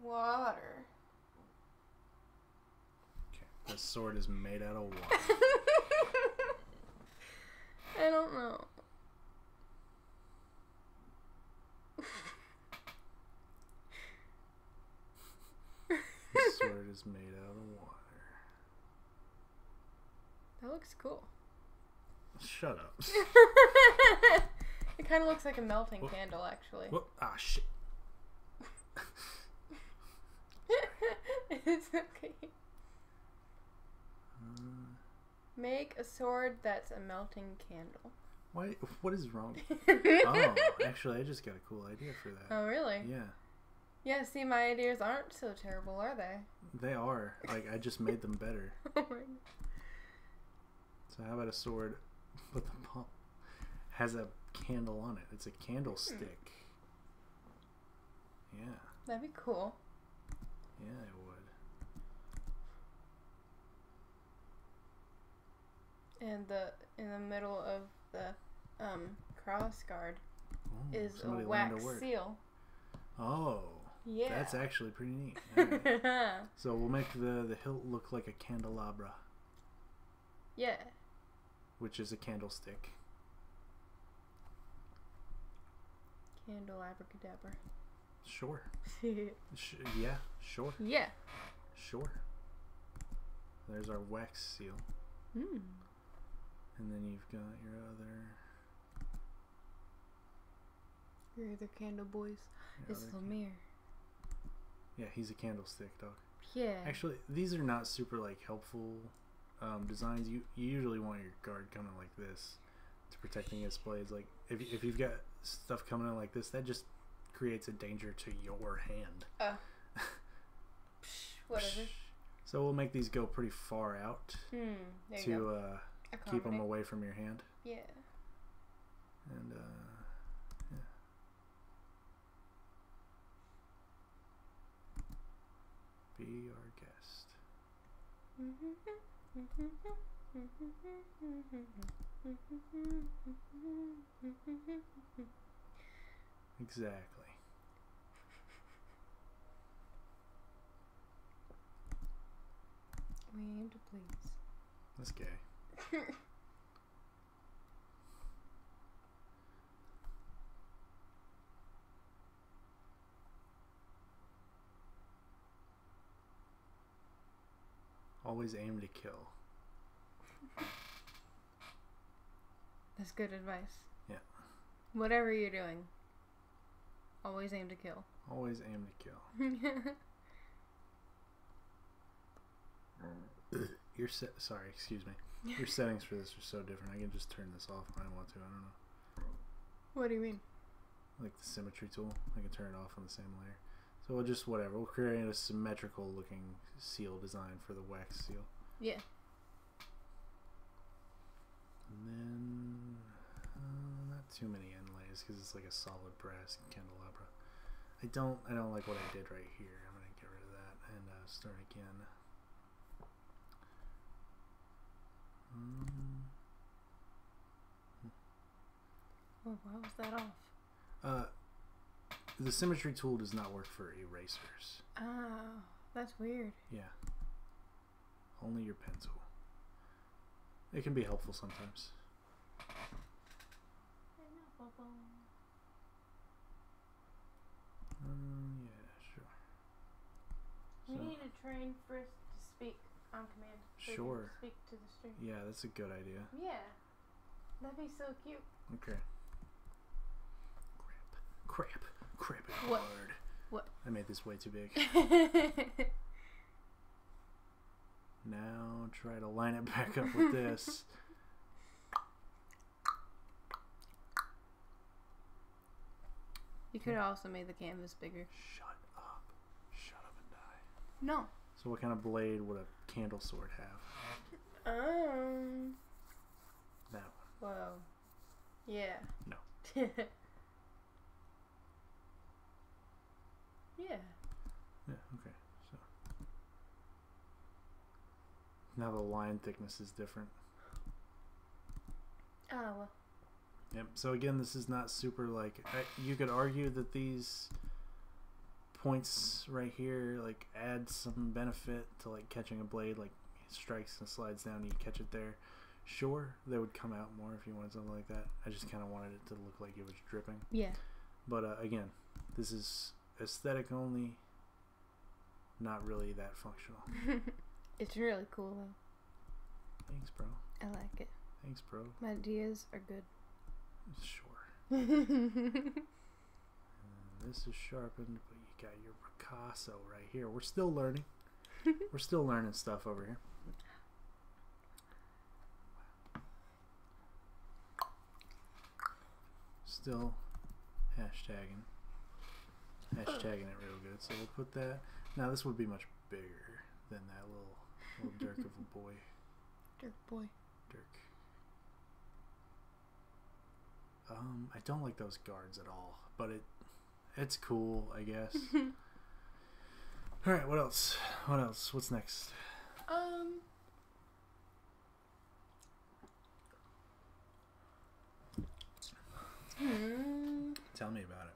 Water. Okay, this sword is made out of water. I don't know. This sword is made out of water. That looks cool. Shut up. It kind of looks like a melting candle, actually. Whoop. Ah, shit. It's okay. Make a sword that's a melting candle. What is wrong? Oh, actually, I just got a cool idea for that. Oh, really? Yeah. Yeah, see, my ideas aren't so terrible, are they? They are. Like, I just made them better. Oh my God. So how about a sword with a pump? Has a candle on it. It's a candlestick. Yeah. That'd be cool. Yeah, it would. And in the middle of the cross guard is a wax seal. Oh. Yeah. That's actually pretty neat. Right. So we'll make the hilt look like a candelabra. Yeah. Which is a candlestick. Candle abracadabra. Sure. Yeah, sure. Yeah. Sure. There's our wax seal. Hmm. And then you've got your other candle boys. It's Lemire. Yeah, he's a candlestick dog. Yeah. Actually, these are not super like helpful designs. You usually want your guard coming like this to protecting his blades. Like if you've got stuff coming in like this, that just creates a danger to your hand. Whatever. So we'll make these go pretty far out to keep them away from your hand. Yeah. And yeah. Be our guest. Exactly. We aim to please. That's gay. Always aim to kill. That's good advice. Yeah. Whatever you're doing, always aim to kill. Always aim to kill. Sorry, excuse me. Your settings for this are so different. I can just turn this off if I want to. I don't know. What do you mean? Like the symmetry tool. I can turn it off on the same layer. So we'll just, whatever. We'll create a symmetrical looking seal design for the wax seal. Yeah. And then, not too many inlays because it's like a solid brass candelabra. I don't like what I did right here. I'm going to get rid of that and start again. Oh, why was that off? the symmetry tool does not work for erasers. Oh, that's weird. Yeah. Only your pen tool. It can be helpful sometimes. Yeah, sure. We So, need to train Frisk to speak on command. So he sure. can speak to the stream. Yeah, that's a good idea. Yeah. That'd be so cute. Okay. Crap it What? hard. What? I made this way too big. Now try to line it back up with this. You could have also made the canvas bigger. Shut up. Shut up and die. No. So what kind of blade would a candle sword have? That one. Whoa. Yeah. No. Yeah. Yeah, okay. So now the line thickness is different. Oh, well. Yep. So again, this is not super like you could argue that these points right here like add some benefit to like catching a blade, like it strikes and slides down and you catch it there. Sure, they would come out more if you wanted something like that. I just kind of wanted it to look like it was dripping. Yeah. But again, this is aesthetic only, not really that functional. It's really cool though. Thanks, bro. I like it. Thanks, bro. My ideas are good. Sure. This is sharpened, but you got your Picasso right here. We're still learning. We're still learning stuff over here. Still hashtagging it real good. So we'll put that. Now this would be much bigger than that little dirk of a boy. Dirk boy. Dirk. I don't like those guards at all, but it's cool, I guess. All right, what else? What else? What's next? Tell me about it.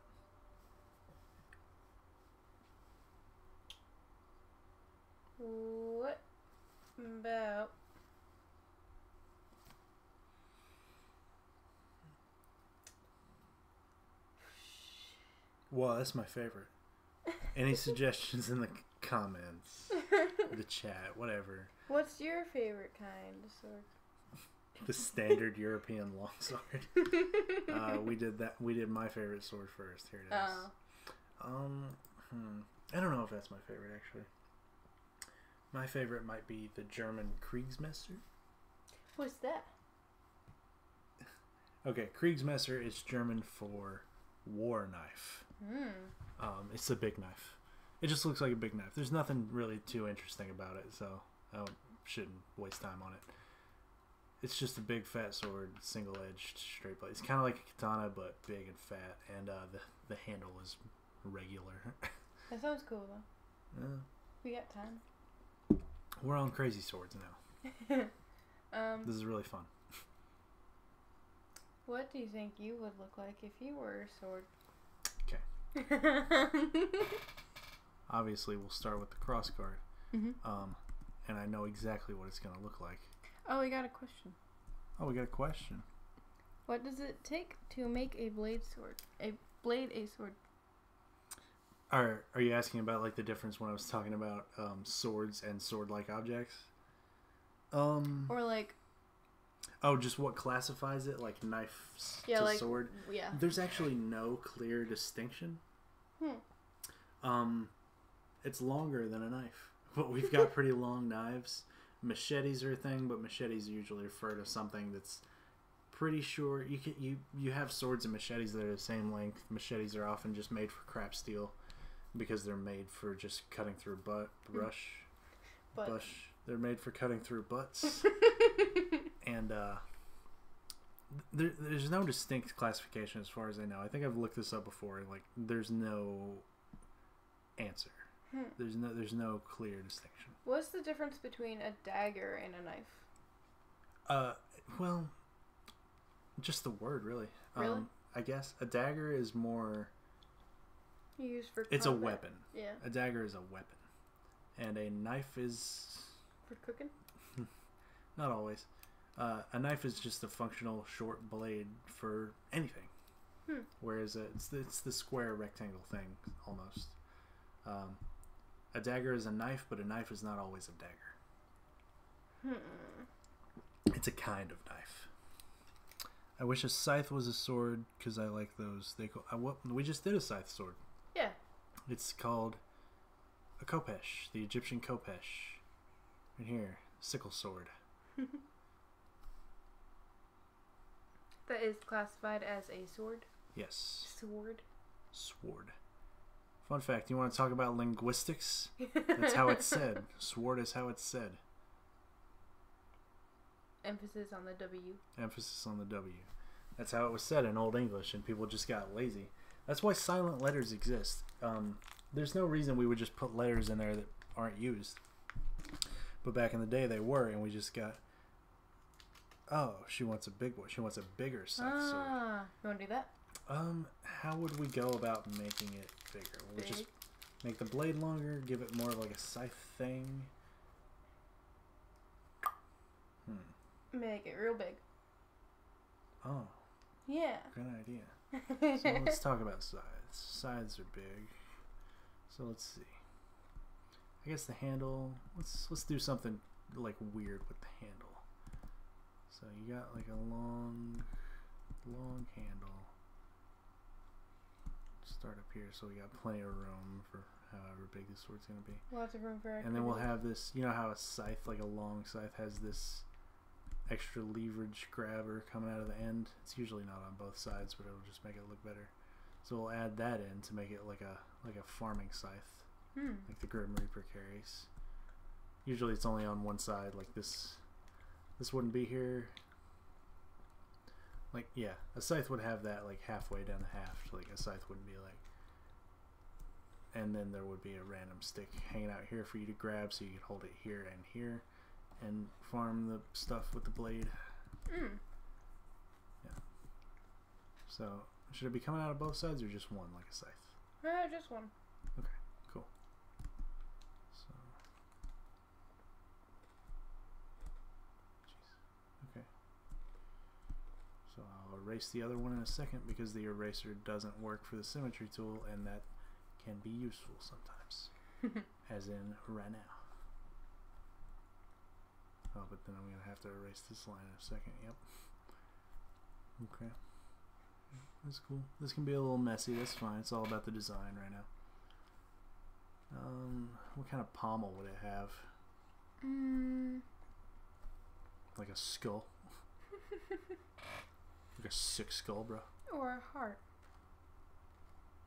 What about Well, that's my favorite. Any suggestions in the comments, the chat, whatever. what's your favorite kind of sword? The standard European longsword. We did that. We did my favorite sword first. Here it is. I don't know if that's my favorite actually. My favorite might be the German Kriegsmesser. What's that? Okay, Kriegsmesser is German for war knife. It's a big knife. It just looks like a big knife. There's nothing really too interesting about it, so I shouldn't waste time on it. It's just a big fat sword, single-edged, straight blade. It's kind of like a katana, but big and fat, and the handle is regular. That sounds cool though. Yeah. We got time. We're on crazy swords now. This is really fun. What do you think you would look like if you were a sword? Okay. Obviously, we'll start with the cross guard. Mm-hmm. And I know exactly what it's going to look like. Oh, we got a question. Oh, we got a question. What does it take to make a blade sword? A sword. Are you asking about like the difference when I was talking about swords and sword-like objects? Or like... Oh, just what classifies it, like knife to like, sword? Yeah. There's actually no clear distinction. It's longer than a knife, but we've got pretty long knives. Machetes are a thing, but machetes usually refer to something that's pretty short. You have swords and machetes that are the same length. Machetes are often just made for crap steel because they're made for just cutting through They're made for cutting through butts. And there's no distinct classification as far as I know. I think I've looked this up before. Like, there's no answer. There's no clear distinction. What's the difference between a dagger and a knife? Well, just the word, really. Really? I guess a dagger is more Used for It's a combat. weapon. Yeah. A dagger is a weapon. And a knife is... For cooking? Not always. A knife is just a functional short blade for anything. Whereas it's the square rectangle thing, almost. A dagger is a knife, but a knife is not always a dagger. It's a kind of knife. I wish a scythe was a sword, because I like those. We just did a scythe sword. Yeah. It's called a khopesh, the Egyptian khopesh. Right here, sickle sword. That is classified as a sword? Yes. Sword? Sword. Fun fact, you want to talk about linguistics? That's how it's said. Sword is how it's said. Emphasis on the W. Emphasis on the W. That's how it was said in Old English, and people just got lazy. That's why silent letters exist. There's no reason we would just put letters in there that aren't used. But back in the day, they were, and we just got... Oh, she wants a big one. She wants a bigger scythe sword. You want to do that? How would we go about making it bigger? We'll just make the blade longer, give it more of like a scythe thing. Make it real big. Oh. Yeah. Good idea. So let's talk about sides. Sides are big. So let's see. I guess the handle. Let's do something like weird with the handle. So you got like a long handle. Start up here, so we got plenty of room for however big the sword's gonna be. Lots of room for activity. And then we'll have this. You know how a scythe, like a long scythe, has this extra leverage grabber coming out of the end. It's usually not on both sides, but it'll just make it look better. So we'll add that in to make it like a farming scythe, like the Grim Reaper carries. Usually it's only on one side, like this. This wouldn't be here. Like, yeah, a scythe would have that like halfway down the haft. Like a scythe wouldn't be like. And then there would be a random stick hanging out here for you to grab, so you could hold it here and here, and farm the stuff with the blade. Yeah. So, should it be coming out of both sides or just one, like a scythe? Just one. Okay, cool. So, okay. So I'll erase the other one in a second because the eraser doesn't work for the symmetry tool, and that can be useful sometimes. As in right now. Oh, but then I'm going to have to erase this line in a second. Yep. Okay. That's cool. This can be a little messy. That's fine. It's all about the design right now. What kind of pommel would it have? Like a skull? Like a sick skull, bro. Or a heart.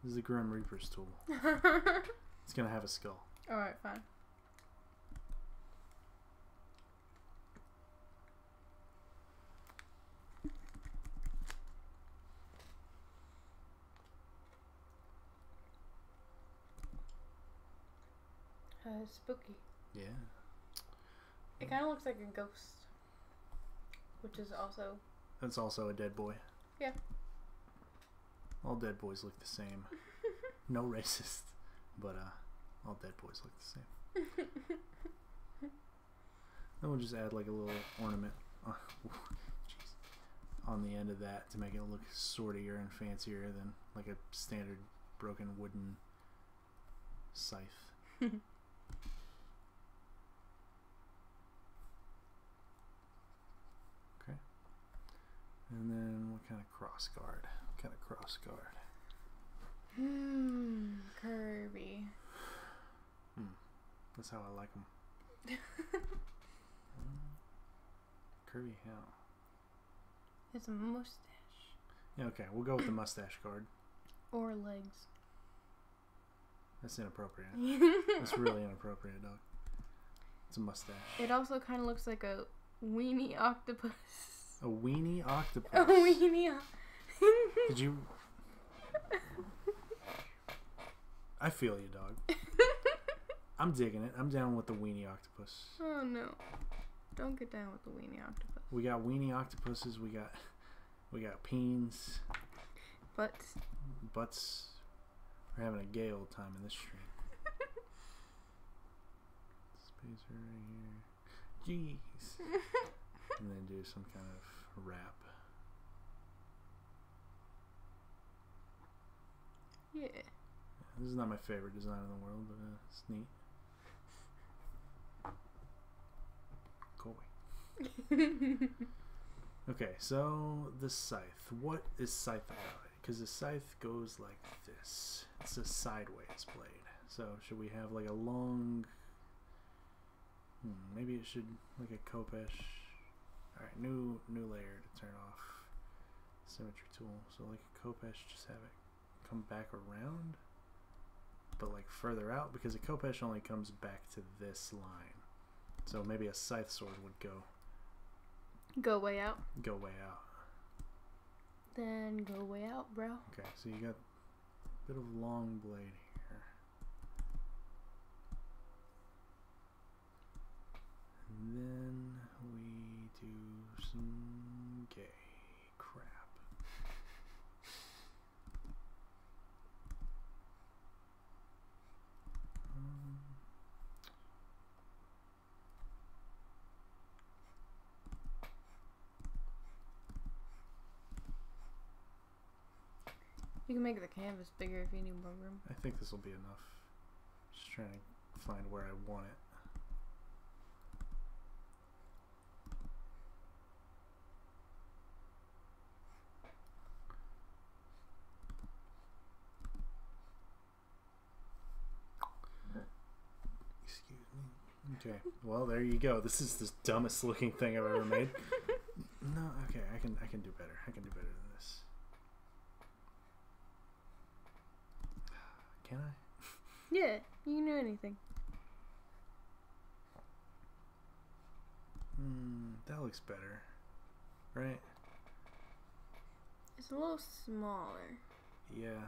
This is the Grim Reaper's tool. It's going to have a skull. Alright, fine. Spooky. Yeah. It kind of looks like a ghost. Which is also... That's also a dead boy. Yeah. All dead boys look the same. No racist. But, all dead boys look the same. Then we'll just add like a little ornament on the end of that to make it look sortier and fancier than like a standard broken wooden scythe. Okay. And then what kind of cross guard? What kind of cross guard? Curvy. That's how I like them. Curvy how? It's a mustache. Yeah, okay. We'll go with the mustache guard. Or legs. That's inappropriate. That's really inappropriate, dog. It's a mustache. It also kind of looks like a weenie octopus. A weenie octopus. A weenie Did you... I feel you, dog. I'm digging it. I'm down with the weenie octopus. Oh no. Don't get down with the weenie octopus. We got weenie octopuses. We got peens. Butts. Butts. We're having a gay old time in this stream. Spacer right here. Jeez. And then do some kind of wrap. Yeah. This is not my favorite design in the world, but it's neat. Go away. Okay, so the scythe. What is scythe about it? Because the scythe goes like this. It's a sideways blade. So should we have like a long... maybe it should like a Khopesh. Alright, new layer to turn off. Symmetry tool. So like a Khopesh, just have it come back around, but like further out, because a Khopesh only comes back to this line. So maybe a scythe sword would go way out. Go way out. Then go way out, bro. Okay, so you got a bit of long blade here. And then we do some gay crap. You can make the canvas bigger if you need more room. I think this will be enough. Just trying to find where I want it. Excuse me. Okay, well there you go. This is the dumbest looking thing I've ever made. No, okay, I can do better. I can do better than this. Can I? Yeah, you can do anything. That looks better, right? It's a little smaller. Yeah,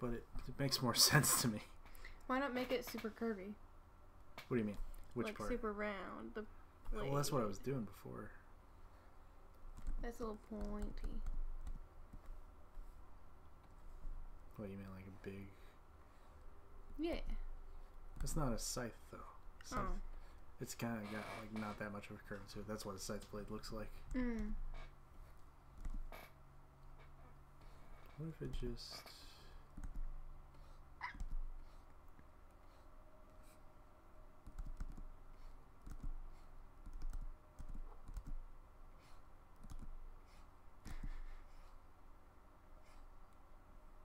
but it makes more sense to me. Why not make it super curvy? What do you mean? Which like part? Super round. The blade. Well, that's what I was doing before. That's a little pointy. What, you mean like a big... Yeah. It's not a scythe though. Scythe, oh. It's kind of got like not that much of a curve to it. That's what a scythe blade looks like. What if it just...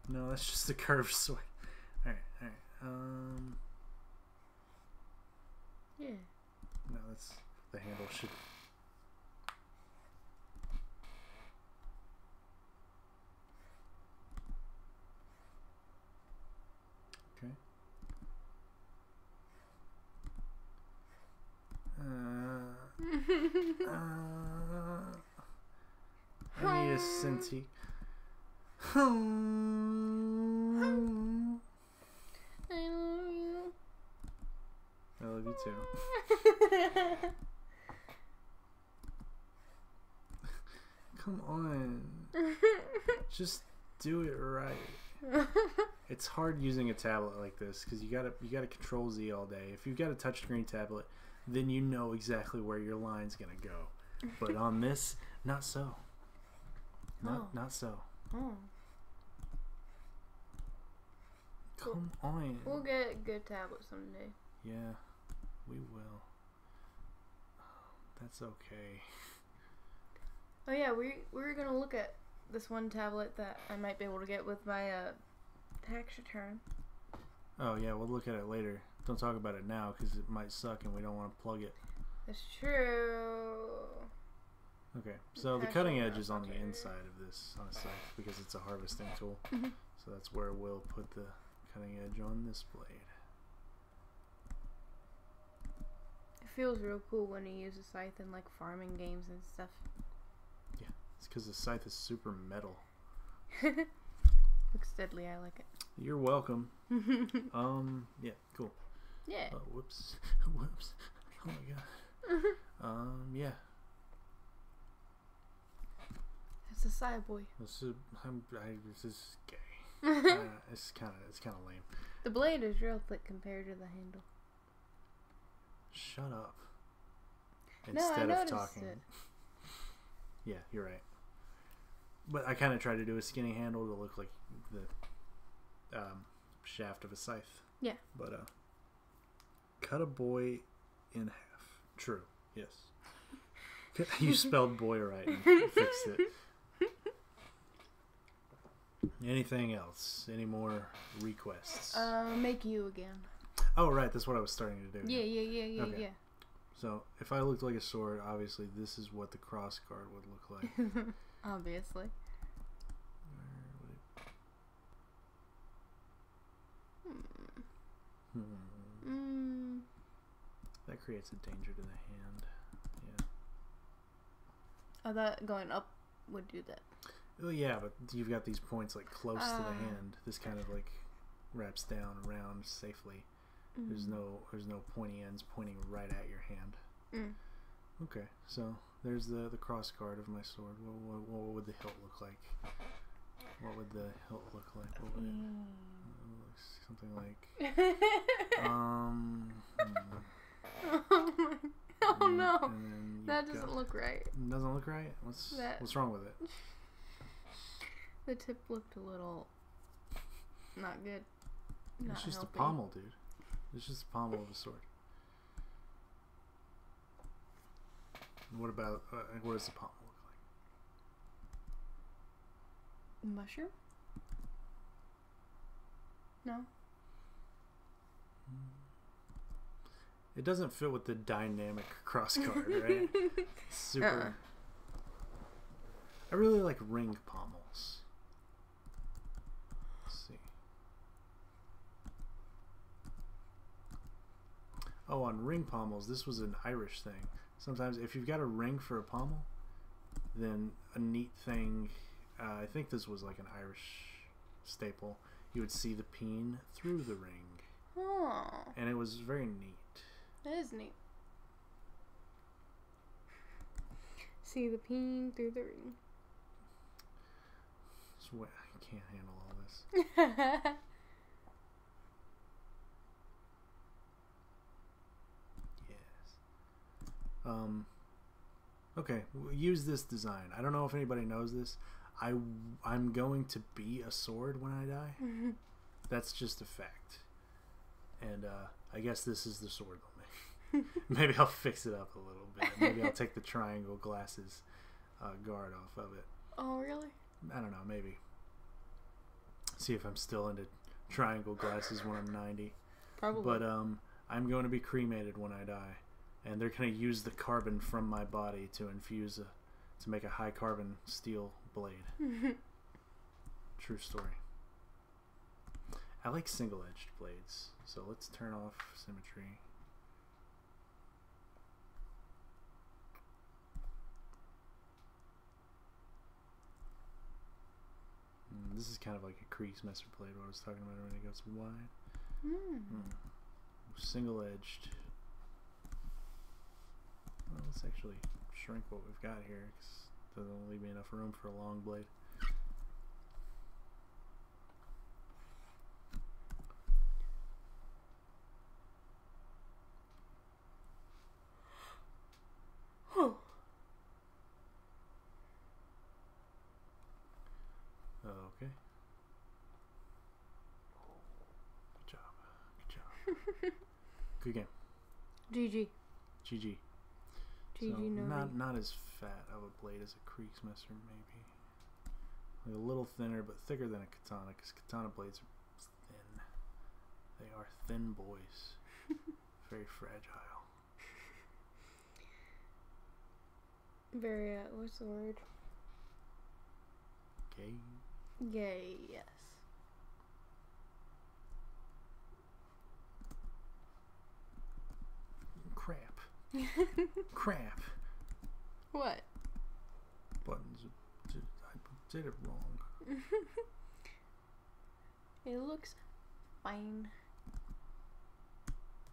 No, that's just a curved sword. Alright. Yeah. No, that's... The handle should... Okay. I need a Cinti. I love you. I love you too. Come on. Just do it right. It's hard using a tablet like this because you gotta Control Z all day. If you've got a touchscreen tablet, then you know exactly where your line's gonna go. But on this, not so. Not so. Oh. Come on. We'll get a good tablet someday. Yeah, we will. That's okay. Oh yeah, we were gonna look at this one tablet that I might be able to get with my tax return. Oh yeah, we'll look at it later. Don't talk about it now because it might suck and we don't want to plug it. That's true. Okay, so the cutting edge is on the inside of this on a scythe because it's a harvesting tool. So that's where we'll put the cutting edge on this blade. It feels real cool when you use a scythe in like farming games and stuff. Yeah, it's because the scythe is super metal. Looks deadly, I like it. You're welcome. Yeah, cool. Yeah. Whoops. Whoops. Oh my god. Yeah. It's a side boy. This is gay. It's kind of lame. The blade is real thick compared to the handle. Shut up. No, I Instead of noticed talking. it. Yeah, you're right. But I kind of tried to do a skinny handle to look like the shaft of a scythe. Yeah. But cut a boy in half. True. Yes. You spelled boy right and fixed it. Anything else? Any more requests? Make you again. Oh, right. That's what I was starting to do. Yeah. Okay. So, if I looked like a sword, obviously this is what the cross guard would look like. Obviously. That creates a danger to the hand. Yeah. I thought going up would do that. Oh yeah, but you've got these points like close to the hand. This kind of like wraps down around safely. There's no pointy ends pointing right at your hand. Okay, so there's the cross guard of my sword. What would the hilt look like? What would the hilt look like? What would it looks something like Oh no. That doesn't look right. Doesn't look right? What's wrong with it? The tip looked a little not good. It's just a pommel, dude. It's just a pommel of a sword. What about what does the pommel look like? Mushroom? No. It doesn't fit with the dynamic cross guard, right? Super. I really like ring pommels. Let's see. Oh, on ring pommels, this was an Irish thing. Sometimes if you've got a ring for a pommel, then a neat thing, I think this was like an Irish staple, you would see the peen through the ring. Oh. And it was very neat. That is neat. See the peen through the ring. I can't handle all this. Okay, use this design. I don't know if anybody knows this. I'm going to be a sword when I die. That's just a fact. And I guess this is the sword on me. Maybe I'll fix it up a little bit. Maybe I'll take the triangle glasses guard off of it. Oh, really? I don't know, maybe. See if I'm still into triangle glasses when I'm 90. Probably. But I'm going to be cremated when I die. And they're going to use the carbon from my body to infuse to make a high carbon steel blade. True story. I like single edged blades, so let's turn off symmetry. This is kind of like a crease messer blade, what I was talking about when it goes wide. Single edged. Well, let's actually shrink what we've got here, because it doesn't leave me enough room for a long blade. Okay. Good job. Good job. Good game. GG. GG. GG, So no. not as fat of a blade as a crease messer, maybe. Like a little thinner, but thicker than a katana, because katana blades are thin. They are thin boys. Very fragile. Very, what's the word? Okay. Yay, yes. Crap. Crap. What? Buttons. I did it wrong. It looks fine.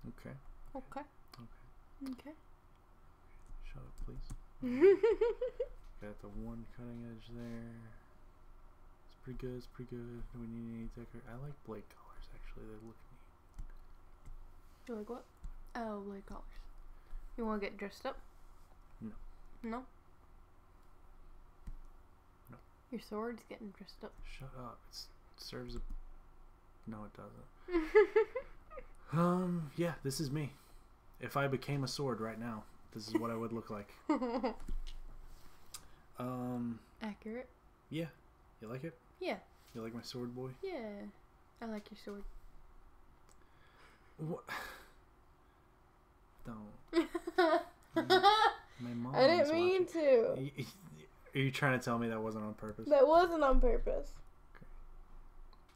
Okay. Okay. Okay. Okay. Shut up, please. Got the one cutting edge there. Let's pretty good. It's pretty good. Do we need any decor? I like blade colors, actually. They look neat. You like what? Oh, blade colors. You want to get dressed up? No. No? No. Your sword's getting dressed up. Shut up. It serves a... No, it doesn't. Yeah, this is me. If I became a sword right now, this is what I would look like. Accurate. Yeah. You like it? Yeah. You like my sword, boy? Yeah. I like your sword. What? Don't. My mom. I didn't mean to. Are you trying to tell me that wasn't on purpose? That wasn't on purpose. Okay.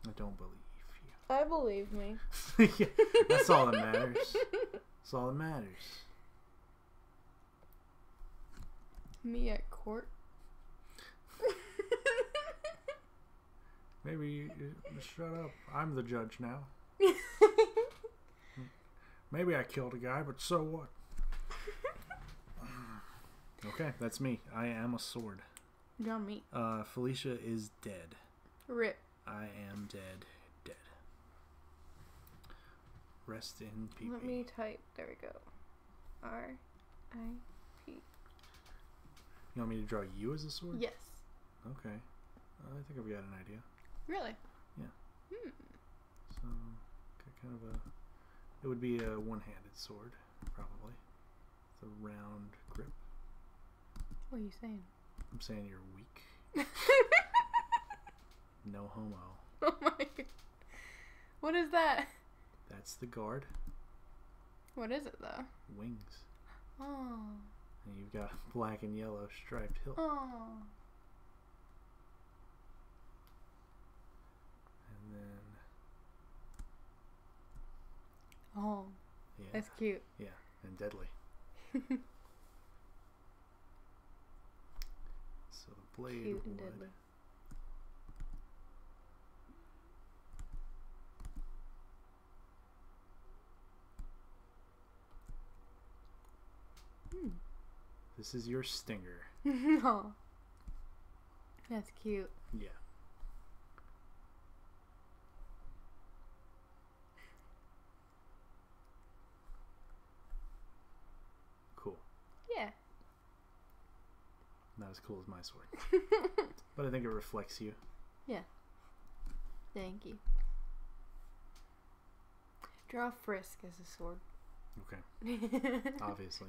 I don't believe you. I believe me. Yeah, that's all that matters. That's all that matters. Me at court. Maybe you shut up. I'm the judge now. Maybe I killed a guy, but so what? Okay, that's me. I am a sword. Draw me. Felicia is dead. Rip. I am dead. Dead. Rest in peace. Let me type. There we go. R-I-P. You want me to draw you as a sword? Yes. Okay. I think I've got an idea. Really? Yeah. So, got kind of a... It would be a one-handed sword, probably. With a round grip. What are you saying? I'm saying you're weak. No homo. Oh my god. What is that? That's the guard. What is it though? Wings. Oh. And you've got black and yellow striped hilt. Oh. And then... Oh. Yeah. That's cute. Yeah, and deadly. So the blade Cute and would... deadly. This is your stinger. No. That's cute. Yeah. Cool. Yeah. Not as cool as my sword. But I think it reflects you. Yeah. Thank you. Draw Frisk as a sword. Okay. Obviously.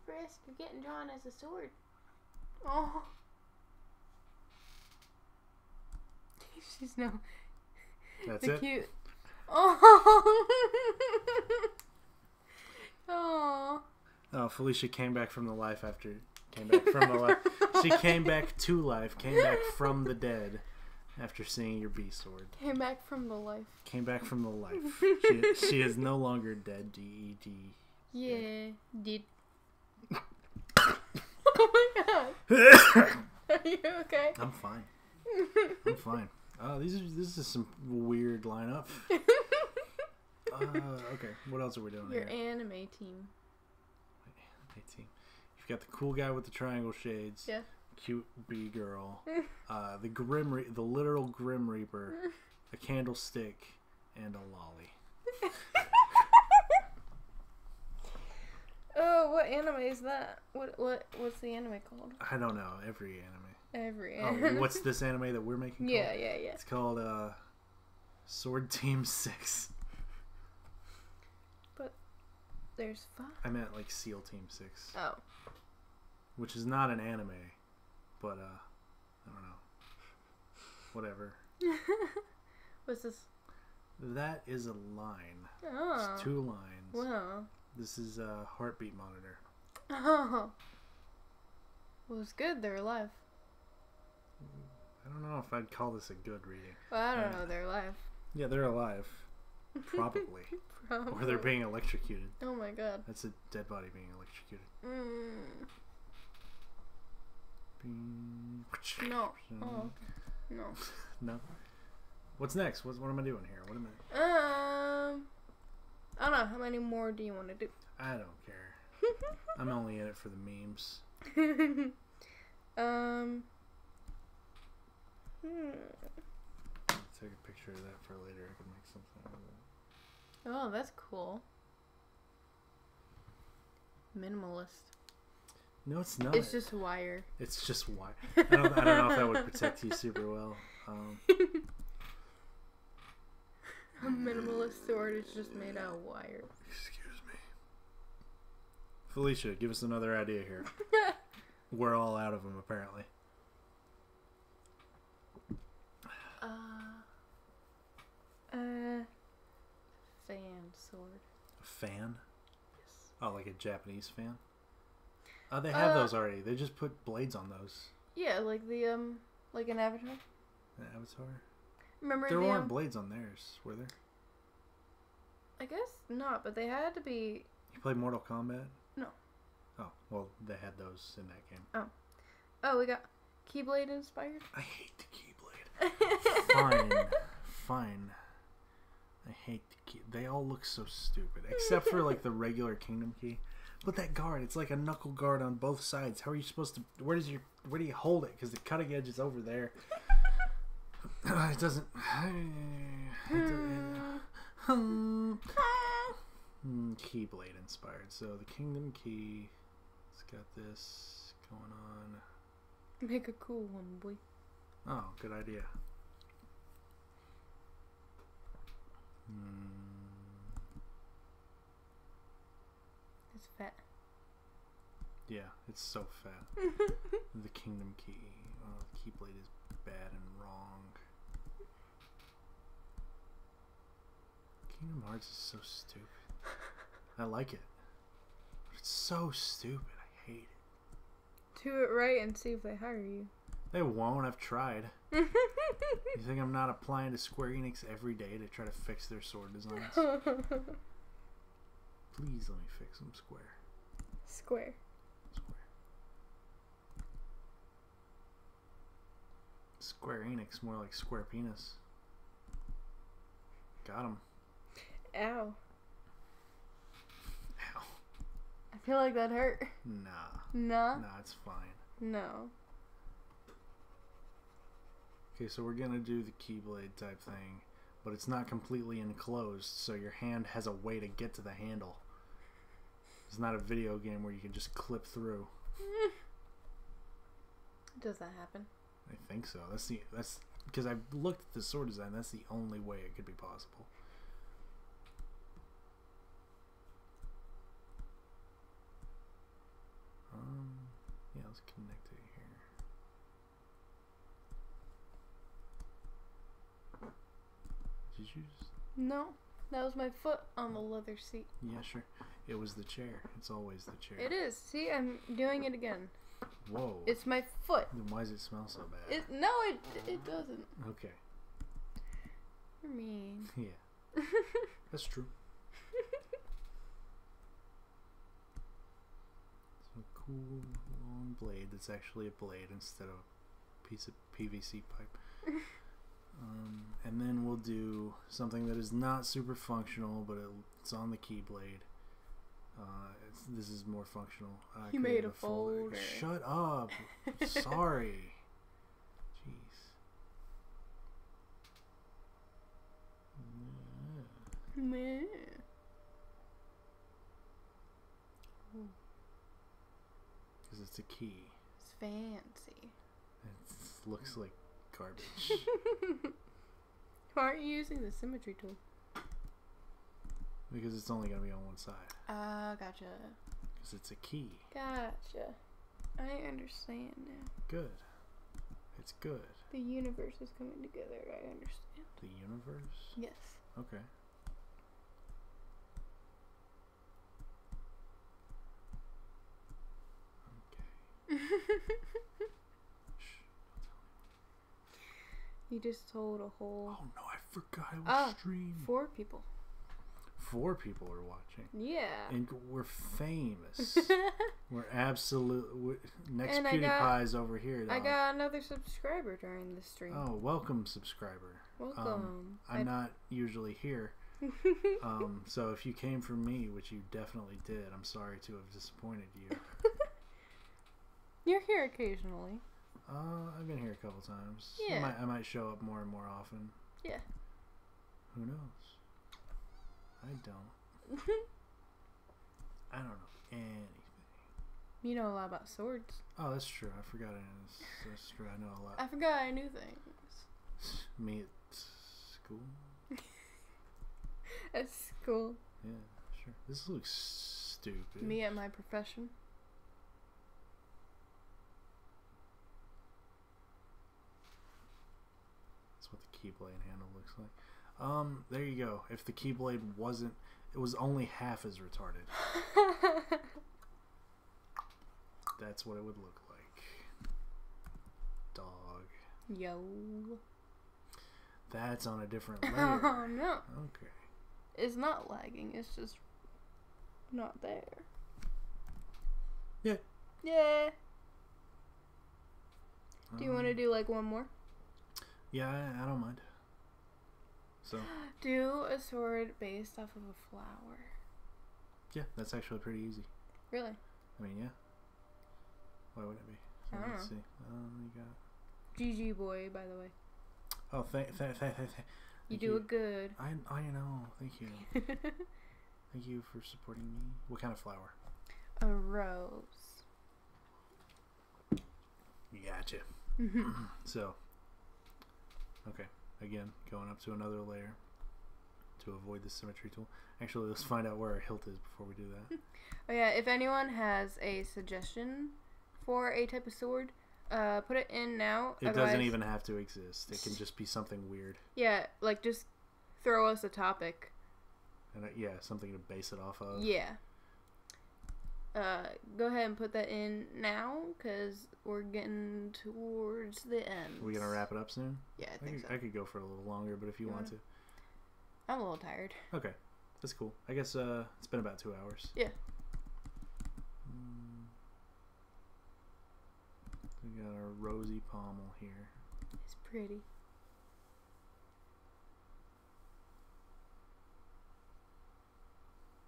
Frisk, you're getting drawn as a sword. Oh. She's no. That's the it? Cute. Oh. Oh. Oh, Felicia came back from the life after... Came back from the life. She came back to life. Came back from the dead after seeing your bee sword. Came back from the life. Came back from the life. She is no longer dead. D-E-D. Yeah. Did. Oh my god. Are you okay? I'm fine. I'm fine. This is some weird lineup. Okay, what else are we doing Your here? anime team. Anime team. You've got the cool guy with the triangle shades. Yeah. Cute bee girl. The literal Grim Reaper. A candlestick and a lolly. Oh, what anime is that? What's the anime called? I don't know. Every anime. Every anime. Oh, what's this anime that we're making? Yeah, called? yeah. It's called Sword Team 6. But there's 5. I meant like SEAL Team 6. Oh. Which is not an anime, but I don't know. Whatever. What's this? That is a line. Oh. It's 2 lines. Wow. This is a heartbeat monitor. Oh. Well, it's good. They're alive. I don't know if I'd call this a good reading. Well, I don't know. They're alive. Yeah, they're alive. Probably. Probably. Or they're being electrocuted. Oh my god. That's a dead body being electrocuted. No. Oh, okay. No. No. What's next? What am I doing here? What am I? don't know. How many more do you want to do? I don't care. I'm only in it for the memes. Take a picture of that for later. I can make something of that. Oh, that's cool. Minimalist. No, it's not. It's just wire. It's just wire. I don't know if that would protect you super well. A minimalist sword is just made out of wire. Excuse me. Felicia, give us another idea here. We're all out of them, apparently. Fan sword. A fan? Yes. Oh, like a Japanese fan? Oh, they have those already. They just put blades on those. Yeah, like the like an Avatar. An Avatar? Remember There weren't blades on theirs, were there? I guess not, but they had to be. You played Mortal Kombat? No. Oh, well, they had those in that game. Oh, we got Keyblade inspired. I hate the Keyblade. Fine. I hate the key. They all look so stupid, except for like the regular Kingdom Key. But that guard, it's like a knuckle guard on both sides. How are you supposed to? Where do you hold it? Because the cutting edge is over there. It doesn't. Keyblade inspired. So the Kingdom Key, it's got this going on. Make a cool one, boy. Oh, good idea. It's fat. Yeah, it's so fat. The Kingdom Key. Oh, the Keyblade is bad and wrong. Kingdom Hearts is so stupid. I like it. But it's so stupid. I hate it. Do it right and see if they hire you. They won't. I've tried. You think I'm not applying to Square Enix every day to try to fix their sword designs? Please let me fix them, Square. Square. Square Enix, more like Square Penis. Got him. Ow. Ow. I feel like that hurt. Nah. Nah? Nah, it's fine. No. Okay, so we're gonna do the Keyblade type thing, but it's not completely enclosed, so your hand has a way to get to the handle. It's not a video game where you can just clip through. Does that happen? I think so. That's because I've looked at the sword design. That's the only way it could be possible. Yeah, let's connect it here. Did you just... No, that was my foot on the leather seat. Yeah, sure. It was the chair. It's always the chair. It is. See, I'm doing it again. Whoa. It's my foot. Then why does it smell so bad? No, it doesn't. Okay. You're mean. Yeah. That's true. So cool long blade that's actually a blade instead of a piece of PVC pipe. And then we'll do something that is not super functional, but it's on the Keyblade. This is more functional. You made a folder. Shut up. Sorry. Jeez. Meh. Because it's a key. It's fancy. It looks like garbage. Why aren't you using the symmetry tool? Because it's only going to be on one side. Gotcha. Because it's a key. Gotcha. I understand now. Good. It's good. The universe is coming together. I understand. The universe? Yes. Okay. Shh, don't tell anyone. You just told a whole... Oh no, I forgot I was streaming. 4 people. 4 people are watching. Yeah. And we're famous. We're absolute. Next And PewDiePie's over here. I got another subscriber during the stream. Oh, welcome, subscriber. Welcome. I'm not usually here, So if you came from me, which you definitely did, I'm sorry to have disappointed you. You're here occasionally. I've been here a couple times. Yeah. I might show up more and more often. Yeah. Who knows? I don't. I don't know anything. You know a lot about swords. Oh, that's true. I forgot. That's true. I know a lot. I forgot I knew things. Me at school? At school. Yeah, sure. This looks stupid. Me at my profession. That's what the Keyblade handle looks like. There you go. If the Keyblade wasn't, it was only half as retarded. That's what it would look like. Dog. Yo. That's on a different layer. Oh no. Okay. It's not lagging, it's just not there. Yeah. Yeah. Do you want to do like one more? Yeah, I don't mind. So. Do a sword based off of a flower. Yeah, that's actually pretty easy. Really? I mean, yeah. Why would it be? So I don't let's know. see. You got. GG boy, by the way. Oh, You do it good. I know. Thank you. Thank you for supporting me. What kind of flower? A rose. You gotcha. So, okay. Again, going up to another layer to avoid the symmetry tool. Actually, let's find out where our hilt is before we do that. Oh yeah, if anyone has a suggestion for a type of sword, put it in now. It doesn't even have to exist. It can just be something weird. Yeah, like just throw us a topic. And yeah, something to base it off of. Yeah. Go ahead and put that in now, because we're getting towards the end. Are we gonna wrap it up soon? Yeah, I think so. I could go for a little longer, but if you want to. I'm a little tired. Okay, that's cool. I guess it's been about 2 hours. Yeah. We got our rosy pommel here. It's pretty.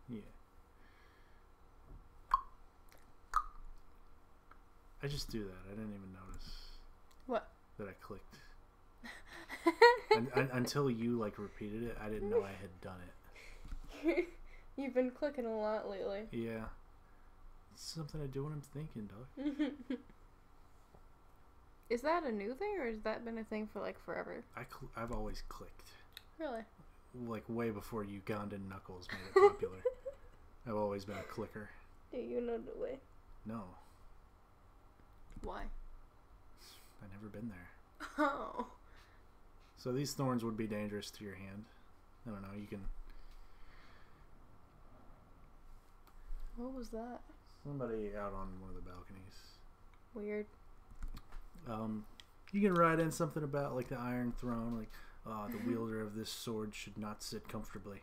Yeah. I just do that. I didn't even notice. What? That I clicked. Until you like repeated it, I didn't know I had done it. You've been clicking a lot lately. Yeah. It's something I do when I'm thinking, dog. Is that a new thing, or has that been a thing for like forever? I've always clicked. Really? Like way before Ugandan Knuckles made it popular. I've always been a clicker. Do you know the way? No. Why? I've never been there. Oh. So these thorns would be dangerous to your hand. I don't know, you can... What was that? Somebody out on one of the balconies. Weird. You can write in something about like the Iron Throne, like, the wielder of this sword should not sit comfortably.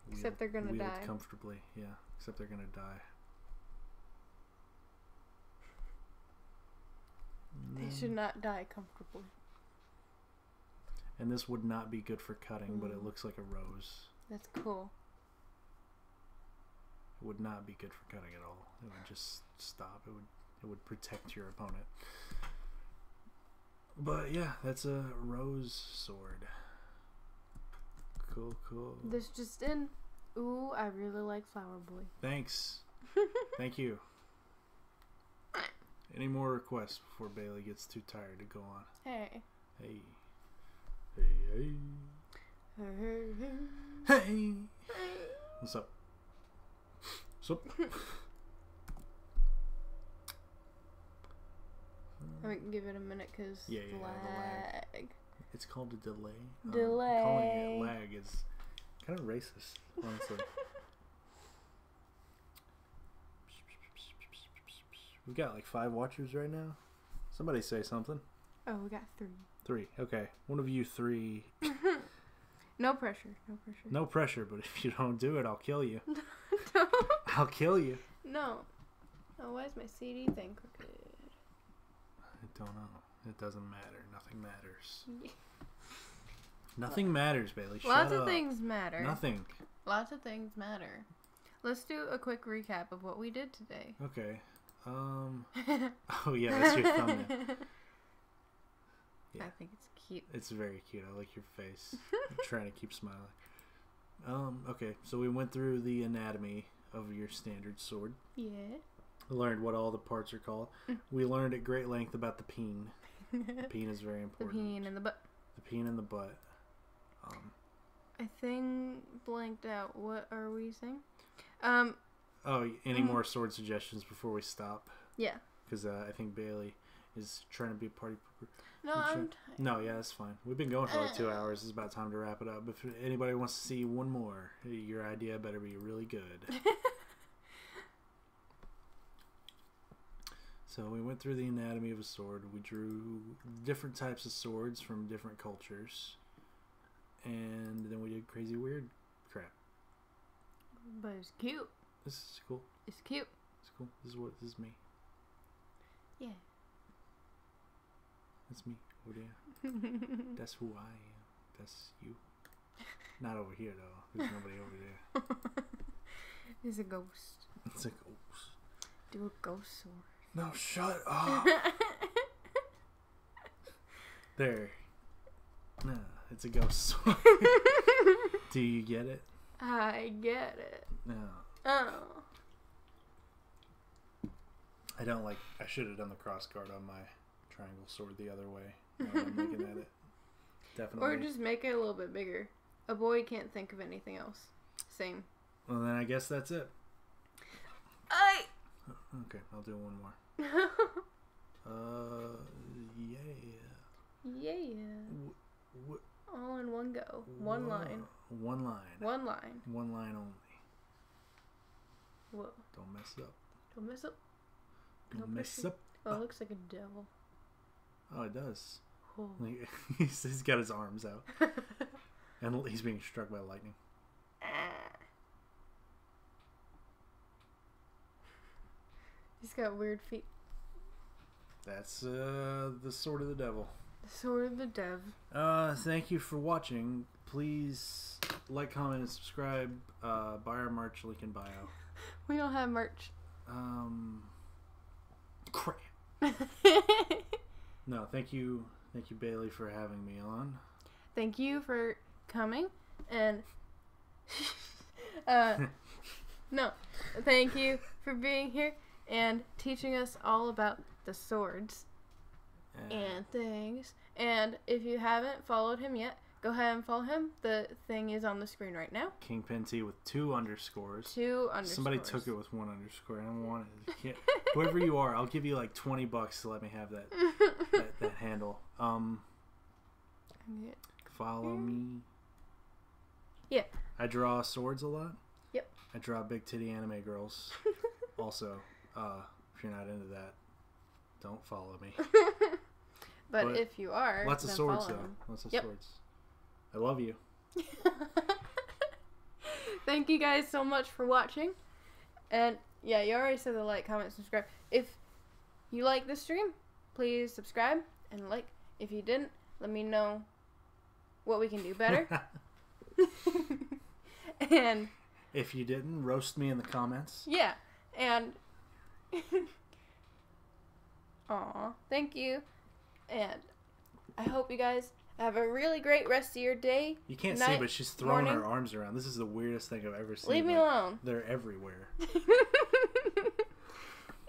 Except they're gonna wield die. Comfortably, yeah. Except they're gonna die. They should not die comfortably. And this would not be good for cutting, but it looks like a rose. That's cool. It would not be good for cutting at all. It would just stop. It would protect your opponent. But yeah, that's a rose sword. Cool, cool. This just in. Ooh, I really like Flower Boy. Thanks. Thank you. Any more requests before Bailey gets too tired to go on? Hey. Hey. Hey, hey. Hey. What's up? What's up? I can give it a minute because the lag. It's called a delay. Delay. Calling it lag is kind of racist, honestly. We've got like 5 watchers right now. Somebody say something. Oh, we got 3. 3. Okay. One of you 3. No pressure. No pressure. No pressure, but if you don't do it, I'll kill you. No. I'll kill you. No. Oh, why is my CD thing crooked? I don't know. It doesn't matter. Nothing matters. Nothing matters, Bailey. Shut Lots up. of things matter. Nothing. Lots of things matter. Let's do a quick recap of what we did today. Okay. Oh yeah, that's your thumbnail. Yeah. I think it's cute. It's very cute. I like your face. I'm trying to keep smiling. Okay, so we went through the anatomy of your standard sword. Yeah. Learned what all the parts are called. We learned at great length about the peen. The peen is very important. The peen and the butt. The peen and the butt. I think blanked out. What are we saying? Any more sword suggestions before we stop? Yeah. Because I think Bailey is trying to be a party pooper. No, No, yeah, that's fine. We've been going for like 2 hours. It's about time to wrap it up. If anybody wants to see one more, your idea better be really good. So we went through the anatomy of a sword. We drew different types of swords from different cultures. And then we did crazy weird crap. But it's cute. This is cool. It's cute. It's cool. This is me. Yeah. That's me over there. That's who I am. That's you. Not over here though. There's nobody over there. It's a ghost. It's a ghost. Do a ghost sword. No, shut up. There. No, it's a ghost sword. Do you get it? I get it. No. Oh. I don't like. I should have done the cross guard on my triangle sword the other way. Now that I'm looking at it. Definitely. Or just make it a little bit bigger. A boy can't think of anything else. Same. Well, then I guess that's it. Okay, I'll do one more. Yeah. Yeah. All in one go. One line. One line. One line. One line only. Whoa. Don't mess up. Don't mess up. Don't mess up. Oh, it looks like a devil. Oh, it does. Oh. He's got his arms out. And he's being struck by lightning. He's got weird feet. That's the sword of the devil. The sword of the dev. Thank you for watching. Please like, comment, and subscribe. Buy our merch, link in bio. We don't have merch. Crap. No, thank you, Bailey, for having me on. Thank you for coming, and no, thank you for being here and teaching us all about the swords and things. And if you haven't followed him yet, go ahead and follow him. The thing is on the screen right now. Kingpin T with 2 underscores. 2 underscores. Somebody took it with 1 underscore. I don't want it. You can't, whoever you are, I'll give you like $20 to let me have that handle. Follow me. Yeah. I draw swords a lot. Yep. I draw big titty anime girls. Also, if you're not into that, don't follow me. But if you are, lots of swords though. Him. Lots of swords. I love you. Thank you guys so much for watching. And yeah, you already said the like, comment, subscribe. If you like this stream, please subscribe and like. If you didn't, let me know what we can do better. And if you didn't, roast me in the comments. Yeah. And aw, thank you. And I hope you guys have a really great rest of your day. You can't night, see, but she's throwing morning. her arms around. This is the weirdest thing I've ever seen. Leave me alone. They're everywhere.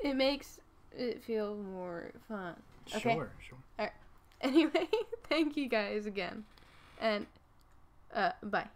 It makes it feel more fun. Okay? Sure. Alright. Anyway, thank you guys again. And bye.